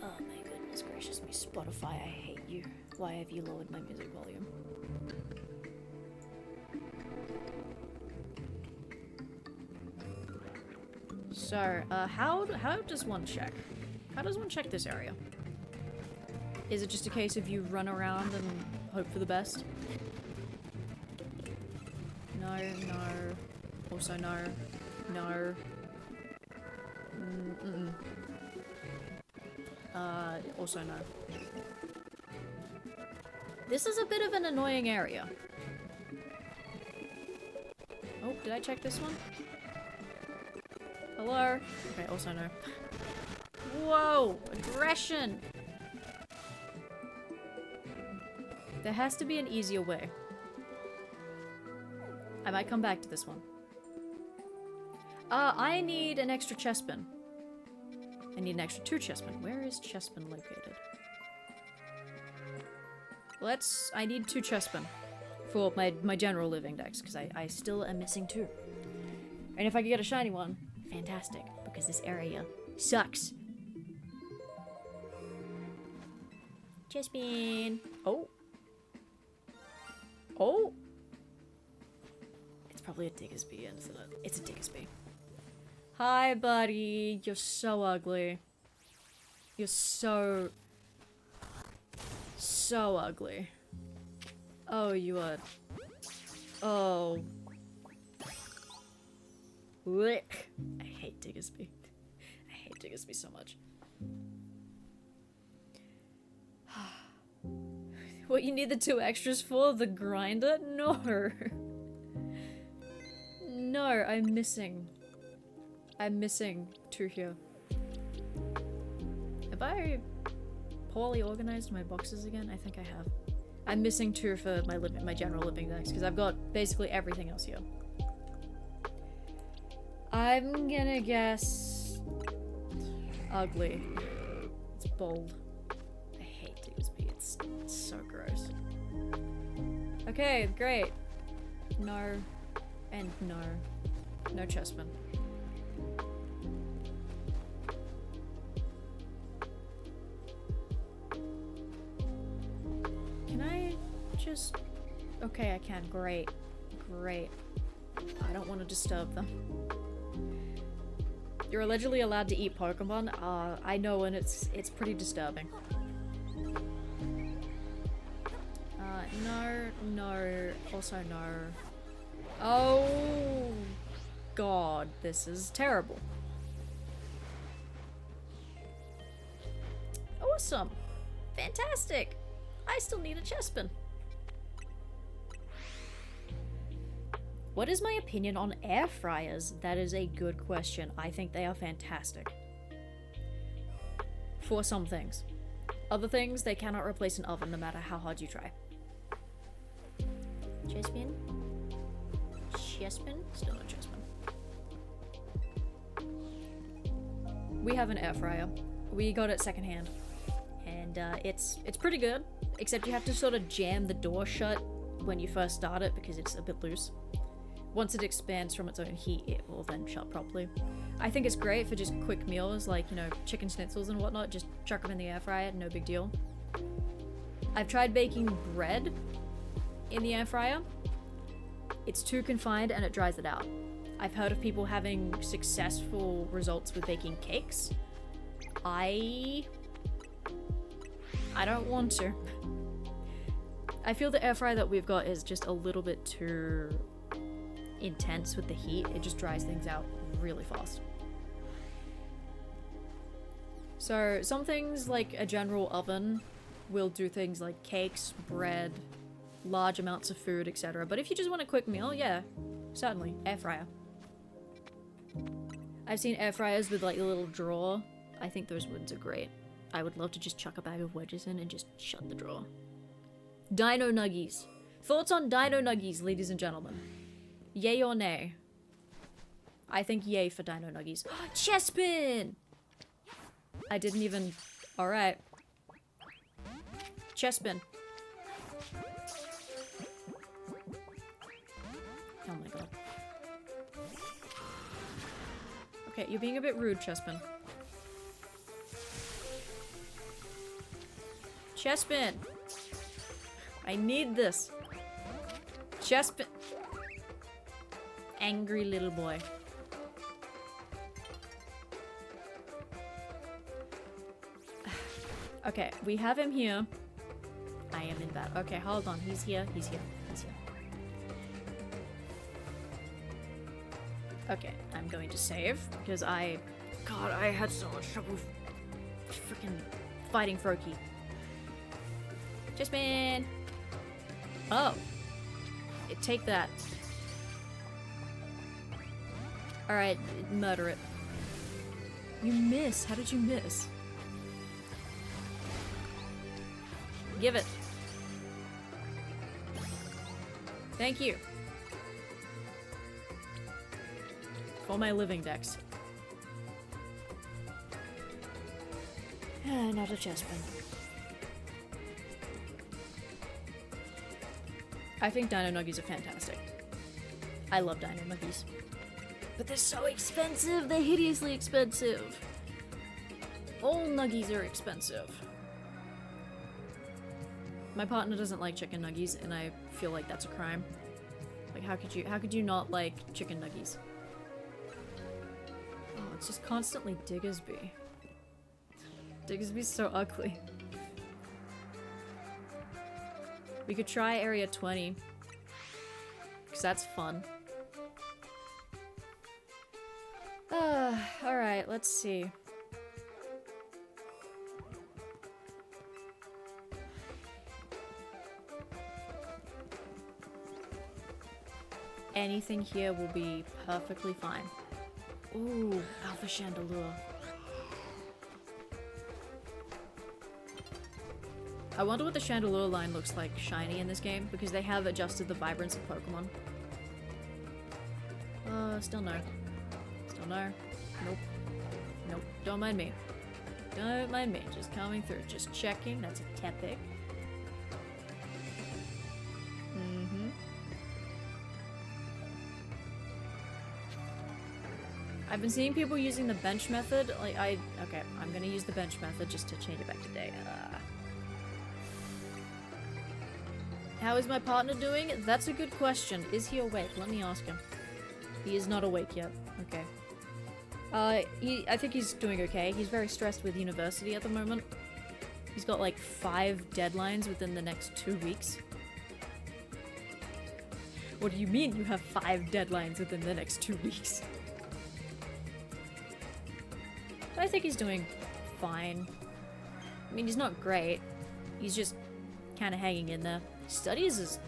Oh my goodness gracious me, Spotify, I hate you. Why have you lowered my music volume? So, how does one check? How does one check this area? Is it just a case of you run around and hope for the best? No, no. Also no. No. Also no. This is a bit of an annoying area. Oh, did I check this one? Hello? Okay, also no. Whoa! Aggression! There has to be an easier way. I might come back to this one. I need an extra chestpin. I need an extra 2 chestpin. Where is chestpin located? I need 2 chestpin for my general living decks, because I still am missing 2. And if I could get a shiny one, fantastic, because this area sucks. Chestpin. Oh. Oh! It's probably a Diggersby, isn't it? It's a Diggersby. Hi, buddy. You're so ugly. You're so ugly. Oh, you are... Oh. Lick. I hate Diggersby. I hate Diggersby so much. What you need the 2 extras for? The grinder? No. No, I'm missing 2 here. Have I poorly organized my boxes again? I think I have. I'm missing 2 for my general living decks, because I've got basically everything else here. I'm gonna guess... ugly. It's bold. I hate Diggersby. It's so gross. Okay, great. No. And no. No chestman. just... Okay, I can. Great. Great. I don't want to disturb them. You're allegedly allowed to eat Pokemon. I know, and it's pretty disturbing. No, no, also no. Oh, God, this is terrible. Awesome. Fantastic. I still need a chestpin. What is my opinion on air fryers? That is a good question. I think they are fantastic. For some things. Other things, they cannot replace an oven no matter how hard you try. Chestpin? Chestpin? Still no chestpin. We have an air fryer. We got it secondhand. And it's pretty good. Except you have to sort of jam the door shut when you first start it because it's a bit loose. Once it expands from its own heat, it will then shut properly. I think it's great for just quick meals like, you know, chicken schnitzels and whatnot. Just chuck them in the air fryer, no big deal. I've tried baking bread in the air fryer. It's too confined and it dries it out. I've heard of people having successful results with baking cakes. I don't want to. I feel the air fryer that we've got is just a little bit too intense with the heat. It just dries things out really fast. So some things like a general oven will do things like cakes, bread, large amounts of food, etc. But if you just want a quick meal, yeah, certainly, air fryer. I've seen air fryers with like a little drawer. I think those ones are great. I would love to just chuck a bag of wedges in and just shut the drawer. Dino Nuggies. Thoughts on Dino Nuggies, ladies and gentlemen? Yay or nay? I think yay for Dino Nuggies. Chestpin! I didn't even... Alright. Chestpin. Oh my god. Okay, you're being a bit rude, Chestpin. Chestpin! I need this. Chestpin. Angry little boy. Okay, we have him here. I am in bed. Okay, hold on. He's here. He's here. He's here. Okay, I'm going to save because God, I had so much trouble freaking fighting Froakie. Chestpin! Oh. Take that. Alright, murder it. You miss. How did you miss? Give it. Thank you. For my living decks. Not a chestpin. I think Dino Nuggies are fantastic. I love Dino Nuggies. But they're so expensive! They're hideously expensive! All Nuggies are expensive. My partner doesn't like chicken nuggies, and I feel like that's a crime. Like, how could you not like chicken nuggies? Oh, it's just constantly Diggersby. Diggersby's so ugly. We could try Area 20. Because that's fun. Alright, let's see. Anything here will be perfectly fine. Ooh, Alpha Chandelure. I wonder what the Chandelure line looks like shiny in this game, because they have adjusted the vibrance of Pokemon. Still no. Still no. Nope. Nope. Don't mind me. Don't mind me. Just coming through. Just checking. That's a Tepig. I've been seeing people using the bench method. Like, okay, I'm gonna use the bench method just to change it back to day. How is my partner doing? That's a good question. Is he awake? Let me ask him. He is not awake yet. Okay. I think he's doing okay. He's very stressed with university at the moment. He's got like 5 deadlines within the next 2 weeks. What do you mean you have 5 deadlines within the next 2 weeks? But I think he's doing fine. I mean, he's not great. He's just kind of hanging in there. Studies is...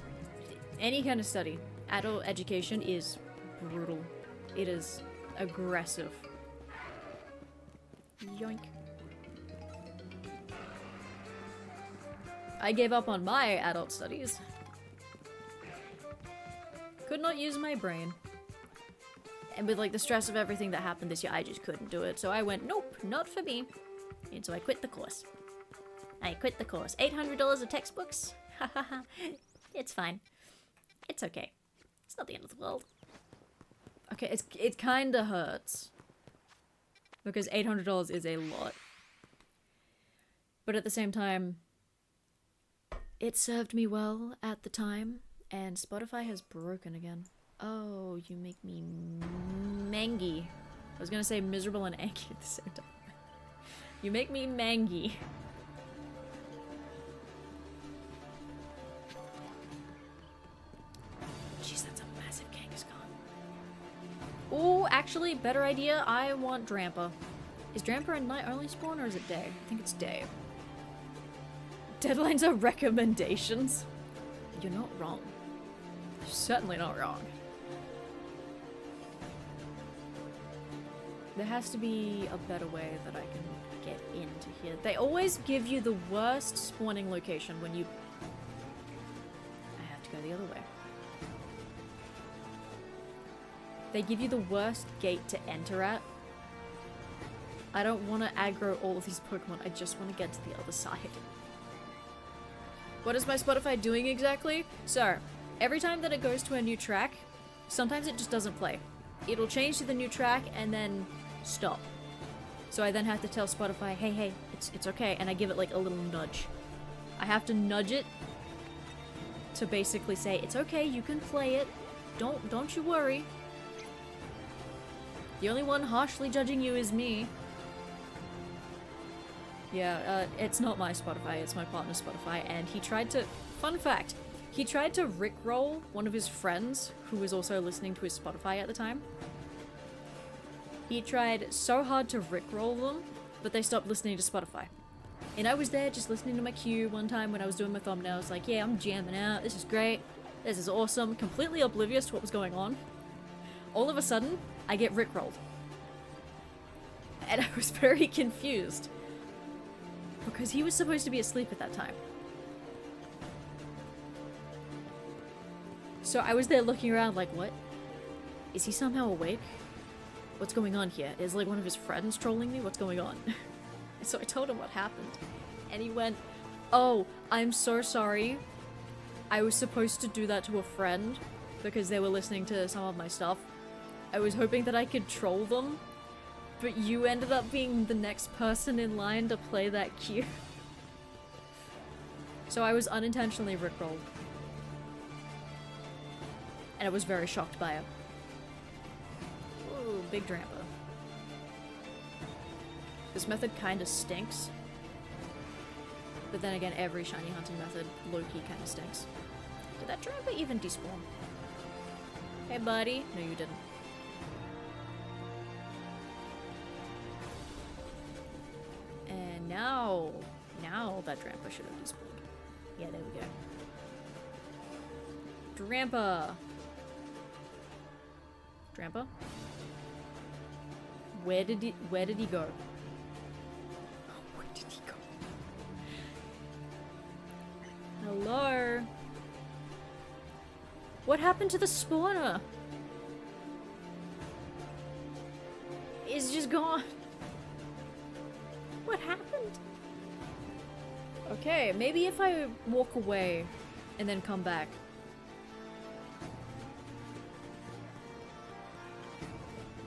any kind of study. Adult education is brutal. It is aggressive. Yoink. I gave up on my adult studies. Could not use my brain. And with like the stress of everything that happened this year, I just couldn't do it. So I went, nope, not for me. And so I quit the course. I quit the course. $800 of textbooks? Hahaha. It's fine. It's okay. It's not the end of the world. Okay, it kinda hurts. Because $800 is a lot. But at the same time, it served me well at the time, and Spotify has broken again. Oh, you make me mangy. I was gonna say miserable and angry at the same time. You make me mangy. Jeez, that's a massive Kangaskhan. Ooh, actually, better idea. I want Drampa. Is Drampa a night-only spawn, or is it day? I think it's day. Deadlines are recommendations. You're not wrong. You're certainly not wrong. There has to be a better way that I can get into here. They always give you the worst spawning location when you... I have to go the other way. They give you the worst gate to enter at. I don't want to aggro all of these Pokemon. I just want to get to the other side. What is my Spotify doing exactly? So, every time that it goes to a new track, sometimes it just doesn't play. It'll change to the new track and then stop. So I then have to tell Spotify, hey, it's okay, and I give it like a little nudge. I have to nudge it to basically say, it's okay, you can play it. Don't you worry. The only one harshly judging you is me. Yeah, it's not my Spotify, it's my partner's Spotify, and he tried to... Fun fact, he tried to rickroll one of his friends, who was also listening to his Spotify at the time. He tried so hard to rickroll them, but they stopped listening to Spotify. And I was there just listening to my cue one time when I was doing my thumbnails, like, yeah, I'm jamming out, this is great, this is awesome, completely oblivious to what was going on. All of a sudden, I get rickrolled. And I was very confused. Because he was supposed to be asleep at that time. So I was there looking around like, what? Is he somehow awake? What's going on here? Is like one of his friends trolling me? What's going on? So I told him what happened. And he went, oh, I'm so sorry. I was supposed to do that to a friend because they were listening to some of my stuff. I was hoping that I could troll them. But you ended up being the next person in line to play that cue. So I was unintentionally rickrolled. And I was very shocked by it. Ooh, big Drampa. This method kinda stinks. But then again, every shiny hunting method low-key kinda stinks. Did that Drampa even despawn? Hey buddy. No, you didn't. And now that Drampa should have despawned. Yeah, there we go. Drampa! Drampa? Where did he go? Where did he go? Hello? What happened to the spawner? It's just gone. What happened? Okay, maybe if I walk away and then come back.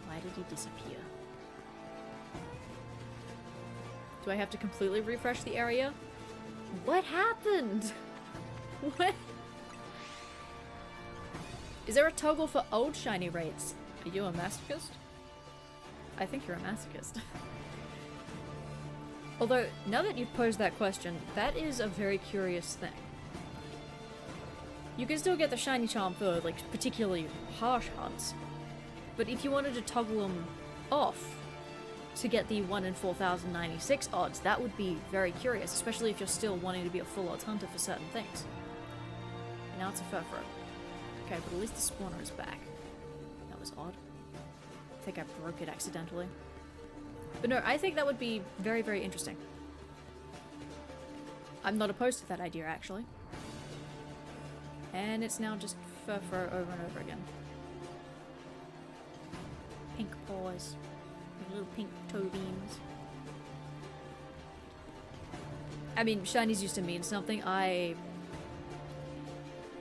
Why did he disappear? Do I have to completely refresh the area? What happened? What? Is there a toggle for old shiny rates? Are you a masochist? I think you're a masochist. Although, now that you've posed that question, that is a very curious thing. You can still get the shiny charm for, like, particularly harsh hunts, but if you wanted to toggle them off to get the 1 in 4,096 odds, that would be very curious, especially if you're still wanting to be a full odds hunter for certain things. And now it's a Furfuro. Okay, but at least the spawner is back. That was odd. I think I broke it accidentally. But no, I think that would be very, very interesting. I'm not opposed to that idea, actually. And it's now just Furfuro over and over again. Pink paws. Little pink toe beams. I mean, shinies used to mean something. I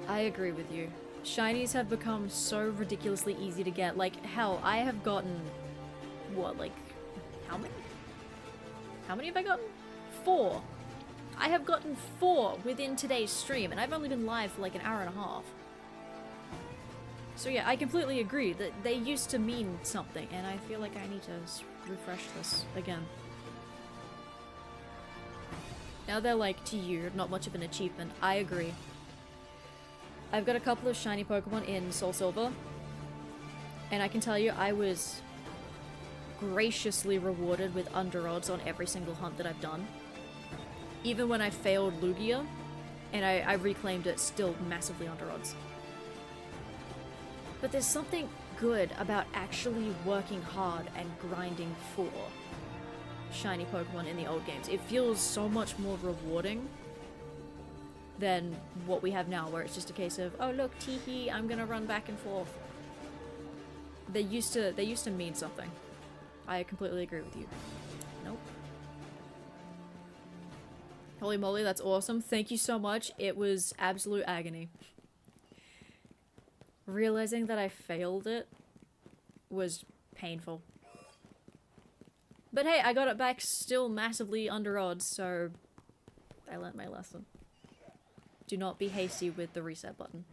agree with you. Shinies have become so ridiculously easy to get. Like, hell, I have gotten... What, like... How many? How many have I gotten? 4. I have gotten 4 within today's stream, and I've only been live for like an hour and a half. So yeah, I completely agree that they used to mean something, and I feel like I need to refresh this again. Now they're like, to you, not much of an achievement. I agree. I've got a couple of shiny Pokemon in Soul Silver, and I can tell you I was graciously rewarded with under odds on every single hunt that I've done. Even when I failed Lugia, and I reclaimed it, still massively under odds. But there's something good about actually working hard and grinding for shiny Pokemon in the old games. It feels so much more rewarding than what we have now, where it's just a case of, oh look, teehee, I'm gonna run back and forth. They used to mean something. I completely agree with you. Nope. Holy moly, that's awesome. Thank you so much. It was absolute agony. Realizing that I failed it was painful. But hey, I got it back still massively under odds, so I learnt my lesson. Do not be hasty with the reset button.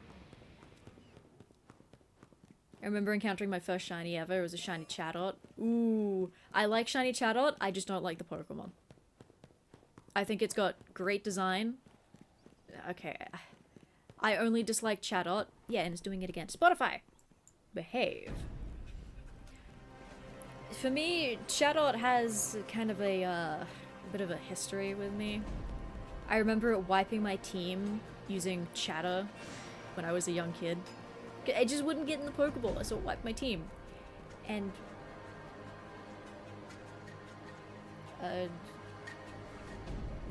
I remember encountering my first shiny ever. It was a shiny Chatot. Ooh, I like shiny Chatot, I just don't like the Pokemon. I think it's got great design. Okay, I only dislike Chatot. Yeah, and it's doing it again. Spotify! Behave. For me, Chatot has kind of a bit of a history with me. I remember wiping my team using Chatter when I was a young kid. I just wouldn't get in the Pokeball, so I wiped my team. And...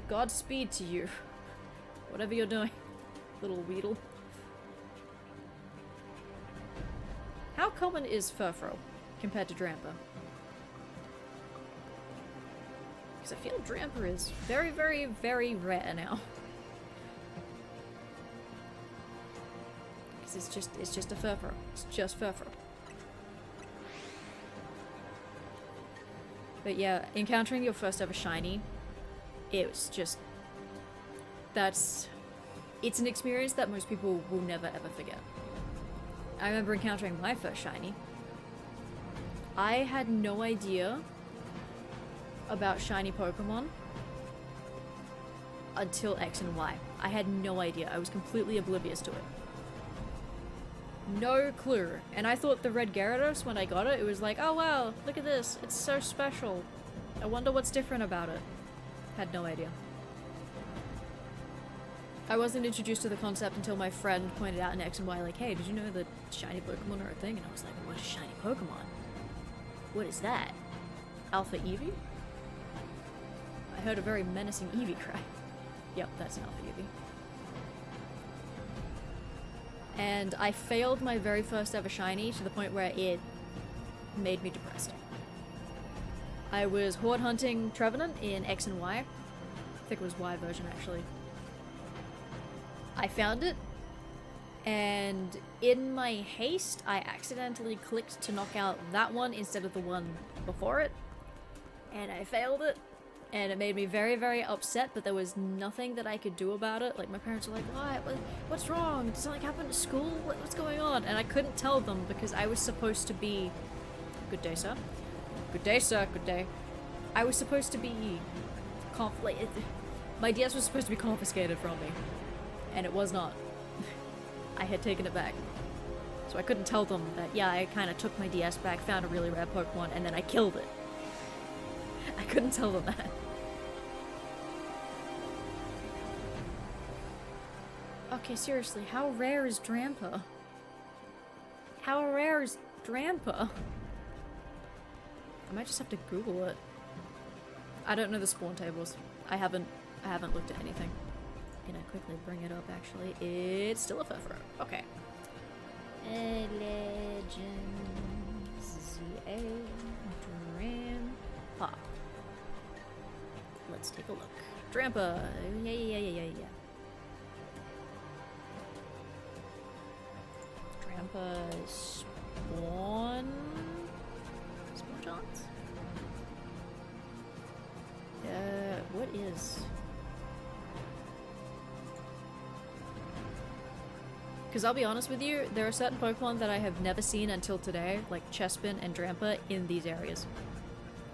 Godspeed to you. Whatever you're doing, little Weedle. How common is Furfuro compared to Drampa? Because I feel Drampa is very, very, very rare now. Because it's just a Furfuro. It's just Furfuro. But yeah, encountering your first ever shiny, it was just... It's an experience that most people will never ever forget. I remember encountering my first shiny. I had no idea about shiny Pokemon until X and Y. I had no idea. I was completely oblivious to it. No clue. And I thought the red Gyarados, when I got it, it was like, oh wow, look at this. It's so special. I wonder what's different about it. Had no idea. I wasn't introduced to the concept until my friend pointed out in X and Y, like, hey, did you know that shiny Pokemon are a thing? And I was like, what is shiny Pokemon? What is that? Alpha Eevee? I heard a very menacing Eevee cry. Yep, that's an Alpha Eevee. And I failed my very first ever shiny to the point where it made me depressed. I was horde hunting Trevenant in X and Y. I think it was Y version, actually. I found it, and in my haste, I accidentally clicked to knock out that one instead of the one before it, and I failed it, And it made me very, very upset, but there was nothing that I could do about it. Like, my parents were like, what's wrong? Did something happen at school? What's going on? And I couldn't tell them because I was supposed to be... Good day, sir. Good day, sir. Good day. I was supposed to be... my DS was supposed to be confiscated from me. And it was not. I had taken it back. So I couldn't tell them that, yeah, I kind of took my DS back, found a really rare Pokemon, and then I killed it. I couldn't tell them that. Okay, seriously, how rare is Drampa? How rare is Drampa? I might just have to Google it. I don't know the spawn tables. I haven't looked at anything. Can I quickly bring it up, actually? It's still a Furfuro. Okay. Legends ZA Drampa. Let's take a look. Drampa. Yeah. Drampa spawn chance? What is? Because I'll be honest with you, there are certain Pokemon that I have never seen until today, like Chespin and Drampa, in these areas.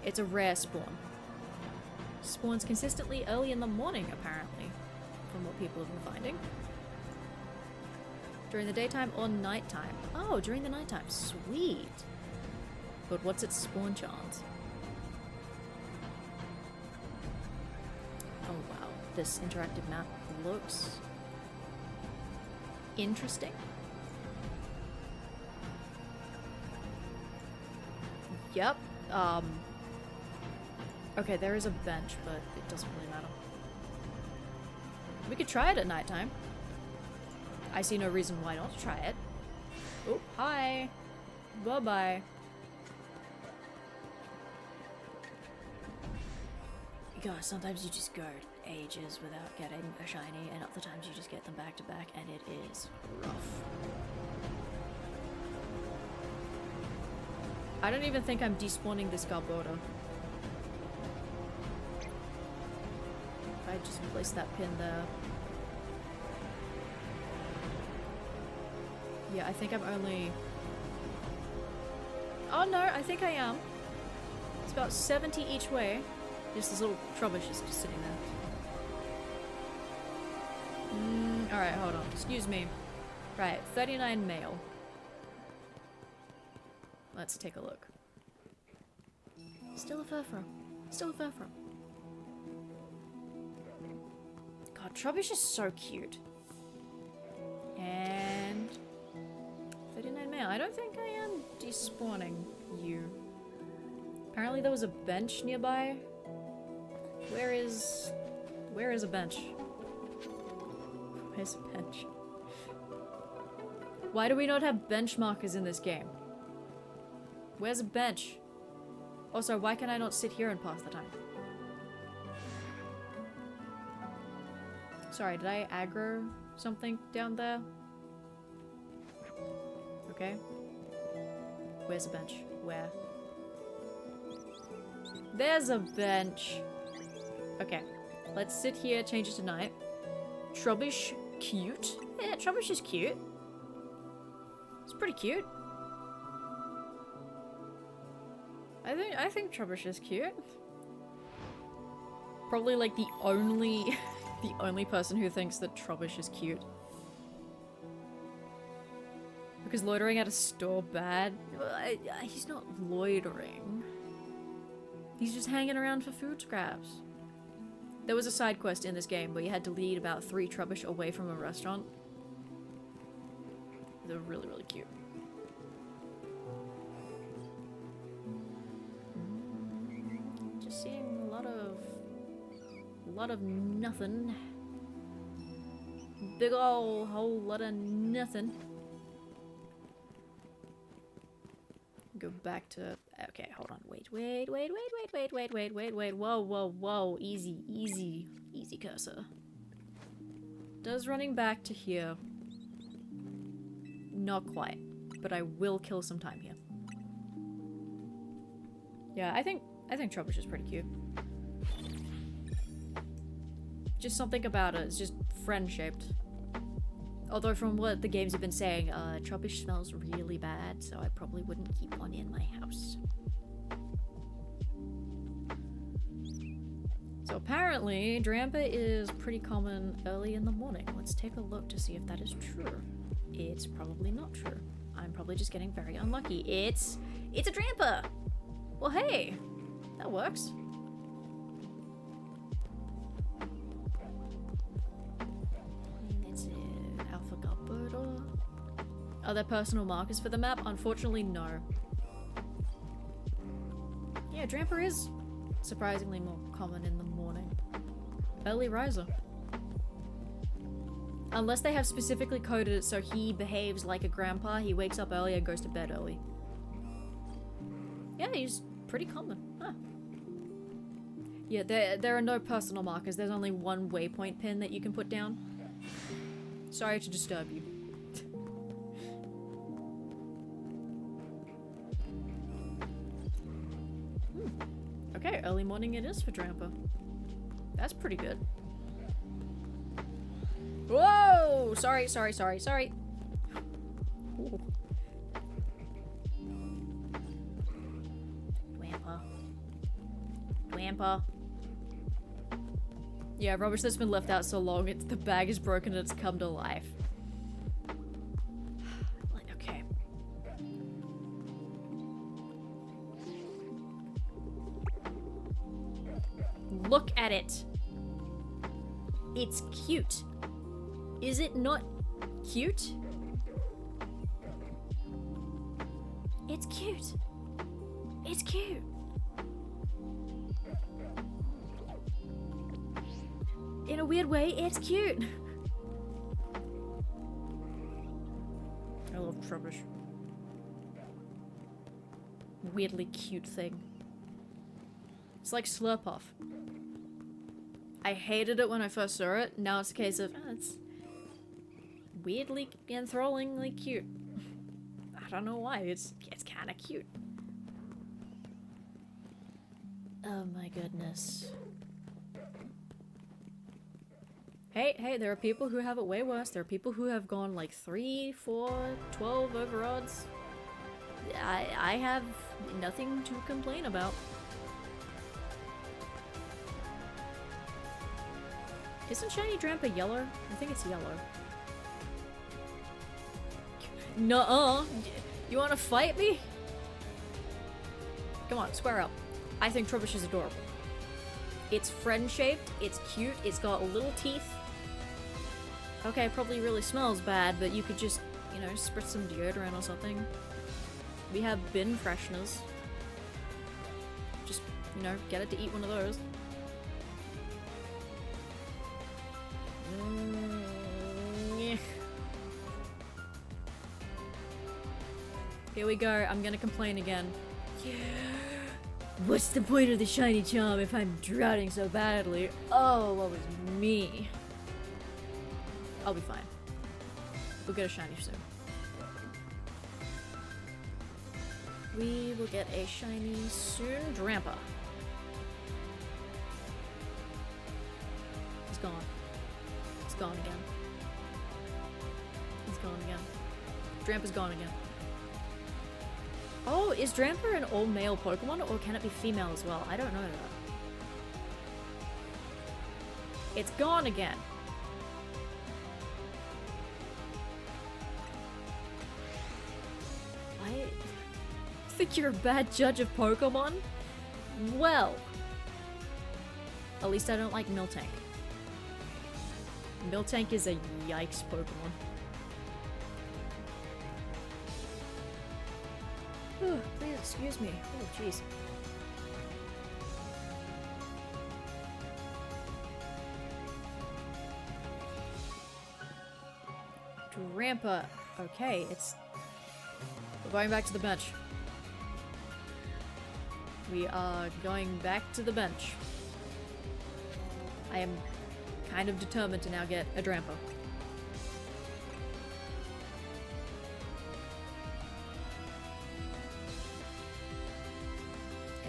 It's a rare spawn. Spawns consistently early in the morning, apparently, from what people have been finding. During the daytime or nighttime. Oh, during the nighttime. Sweet. But what's its spawn chance? Oh wow, this interactive map looks interesting. Yep. Okay, there is a bench, but it doesn't really matter. We could try it at nighttime. I see no reason why not to try it. Oh, hi. Bye-bye. God, sometimes you just go ages without getting a shiny, and other times you just get them back to back, and it is rough. I don't even think I'm despawning this Garbodor. If I just place that pin there. Yeah, I think I'm only... Oh no, I think I am. It's about 70 each way. Just this little Trubbish is just sitting there. Alright, hold on. Excuse me. Right, 39 male. Let's take a look. Still a Furfuro. Still a Furfuro. God, Trubbish is so cute. And... 39 male. I don't think I am despawning you. Apparently there was a bench nearby. Where is a bench? Where's a bench? Why do we not have bench markers in this game? Where's a bench? Also, why can I not sit here and pass the time? Sorry, did I aggro something down there? Okay. Where's a bench? Where? There's a bench! Okay. Let's sit here, change it to night. Trubbish, cute. Yeah, Trubbish is cute. It's pretty cute. I think Trubbish is cute. Probably like the only the only person who thinks that Trubbish is cute. Because loitering at a store bad? He's not loitering. He's just hanging around for food scraps. There was a side quest in this game where you had to lead about 3 Trubbish away from a restaurant. They're really, really cute. Just seeing a lot of nothing. Big ol' whole lot of nothing. Go back to... Okay, hold on. Wait. Whoa. Easy cursor. Does running back to here... Not quite. But I will kill some time here. Yeah, I think Trubbish is pretty cute. Just something about it. It's just friend-shaped. Although from what the games have been saying, Trubbish smells really bad, so I probably wouldn't keep one in my house. So apparently, Drampa is pretty common early in the morning. Let's take a look to see if that is true. It's probably not true. I'm probably just getting very unlucky. It's a Drampa! Well, hey! That works. Are there personal markers for the map? Unfortunately, no. Yeah, Drampa is surprisingly more common in the morning. Early riser. Unless they have specifically coded it so he behaves like a grandpa, he wakes up early and goes to bed early. Yeah, he's pretty common. Huh. Yeah, there are no personal markers. There's only one waypoint pin that you can put down. Sorry to disturb you. Okay, early morning it is for Drampa. That's pretty good. Whoa! Sorry. Ooh. Drampa. Yeah, rubbish that's been left out so long, the bag is broken and it's come to life. Okay. Look at it. It's cute. Is it not cute? It's cute. It's cute. In a weird way, it's cute. I love Trubbish. Weirdly cute thing. It's like Slurpuff. I hated it when I first saw it. Now it's a case of, it's weirdly enthrallingly cute. I don't know why. It's kind of cute. Oh my goodness. Hey, there are people who have it way worse. There are people who have gone like 3, 4, 12 over odds. I have nothing to complain about. Isn't Shiny Drampa yellow? I think it's yellow. Nuh-uh. You wanna fight me? Come on, square up. I think Trubbish is adorable. It's friend-shaped, it's cute, it's got little teeth. Okay, probably really smells bad, but you could just, you know, spritz some deodorant or something. We have bin fresheners. Just, you know, get it to eat one of those. Yeah. Here we go, I'm gonna complain again. Yeah. What's the point of the shiny charm if I'm drowning so badly? Oh, what was me? I'll be fine. We'll get a shiny soon. We will get a shiny soon. Drampa. He's gone. He's gone again. He's gone again. Drampa's gone again. Oh, is Drampa an all-male Pokemon, or can it be female as well? I don't know that. It's gone again. I think you're a bad judge of Pokemon? Well, at least I don't like Miltank. Miltank is a yikes Pokemon. Oh, please excuse me. Oh, jeez. Drampa. Okay, we're going back to the bench. We are going back to the bench. I am kind of determined to now get a Drampa.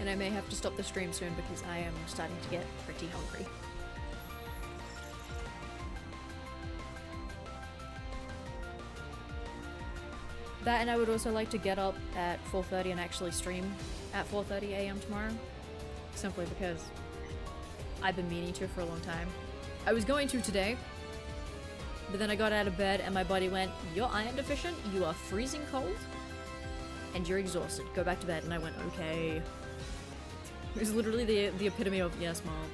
And I may have to stop the stream soon because I am starting to get pretty hungry. That, and I would also like to get up at 4:30 and actually stream at 4:30 a.m. tomorrow. Simply because I've been meaning to for a long time. I was going to today, but then I got out of bed and my body went, "You're iron deficient, you are freezing cold, and you're exhausted. Go back to bed." And I went, "Okay." It was literally the epitome of, "Yes, Mom."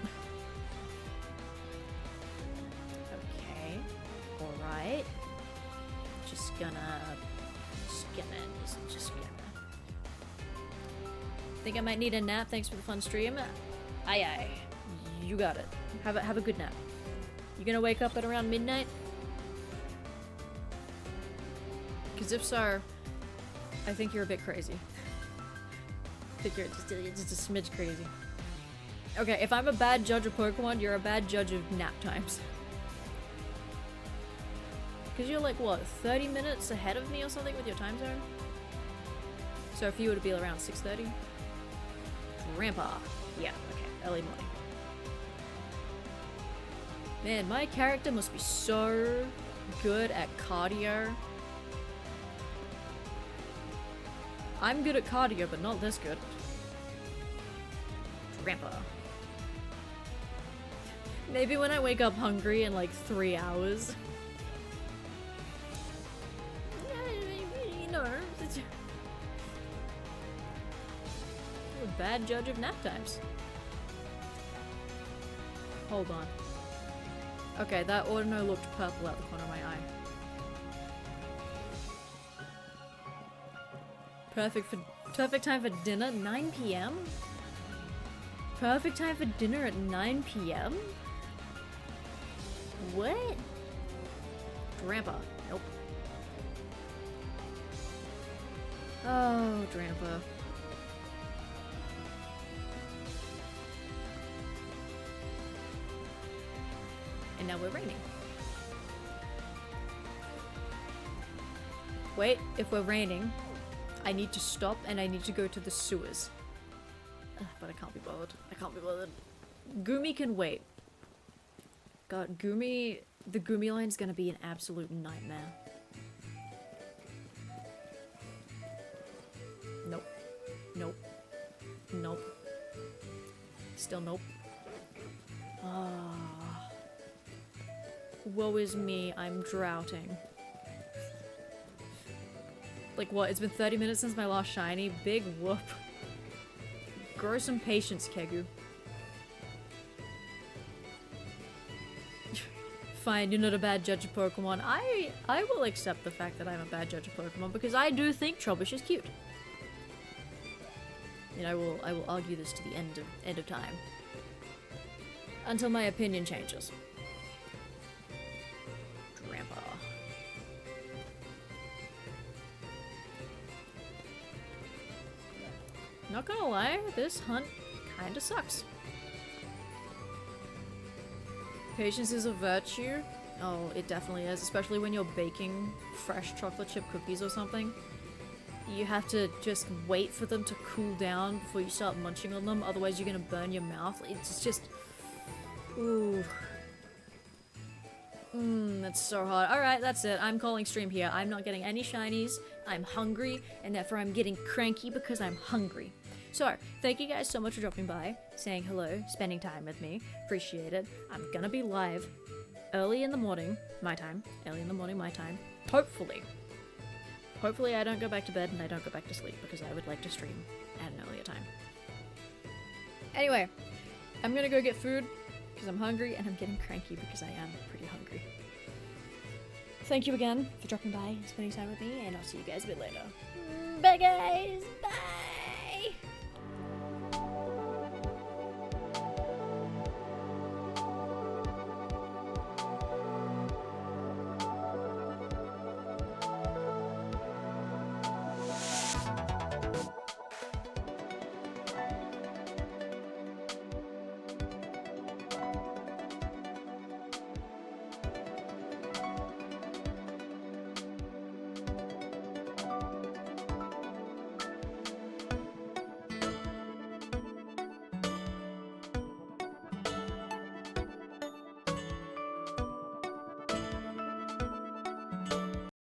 Okay. Alright. Just gonna... Think I might need a nap. Thanks for the fun stream. Aye aye. You got it. Have a good nap. You gonna wake up at around midnight? Because if so, I think you're a bit crazy. I think you're just a smidge crazy. Okay, if I'm a bad judge of Pokemon, you're a bad judge of nap times. Because you're like, what, 30 minutes ahead of me or something with your time zone? So if you were to be around 6:30? Grandpa. Yeah, okay, early morning. Man, my character must be so good at cardio. I'm good at cardio, but not this good. Grandpa. Maybe when I wake up hungry in like 3 hours. No. A bad judge of nap times. Hold on. Okay, that Ordino looked purple out the corner of my eye. Perfect time for dinner, 9 p.m? Perfect time for dinner at 9 p.m? What? Grandpa. Nope. Oh, Grandpa. And now we're raining. Wait, if we're raining, I need to stop and I need to go to the sewers. Ugh, but I can't be bothered. I can't be bothered. Gumi can wait. God, Gumi... The Gumi line's gonna be an absolute nightmare. Nope. Nope. Nope. Still nope. Ah. Woe is me, I'm drowning. Like what, it's been 30 minutes since my last shiny? Big whoop. Grow some patience, Keogu. Fine, you're not a bad judge of Pokemon. I will accept the fact that I'm a bad judge of Pokemon because I do think Trubbish is cute. And I will argue this to the end of time. Until my opinion changes. Grandpa. Not gonna lie, this hunt kinda sucks. Patience is a virtue. Oh, it definitely is, especially when you're baking fresh chocolate chip cookies or something. You have to just wait for them to cool down before you start munching on them, otherwise you're gonna burn your mouth. It's just... Ooh. That's so hard. Alright, that's it. I'm calling stream here. I'm not getting any shinies. I'm hungry, and therefore I'm getting cranky because I'm hungry. So, thank you guys so much for dropping by, saying hello, spending time with me. Appreciate it. I'm gonna be live early in the morning, my time. Early in the morning, my time. Hopefully. Hopefully I don't go back to bed and I don't go back to sleep because I would like to stream at an earlier time. Anyway, I'm gonna go get food because I'm hungry and I'm getting cranky because I am pretty hungry. Thank you again for dropping by and spending time with me, and I'll see you guys a bit later. Bye guys, bye!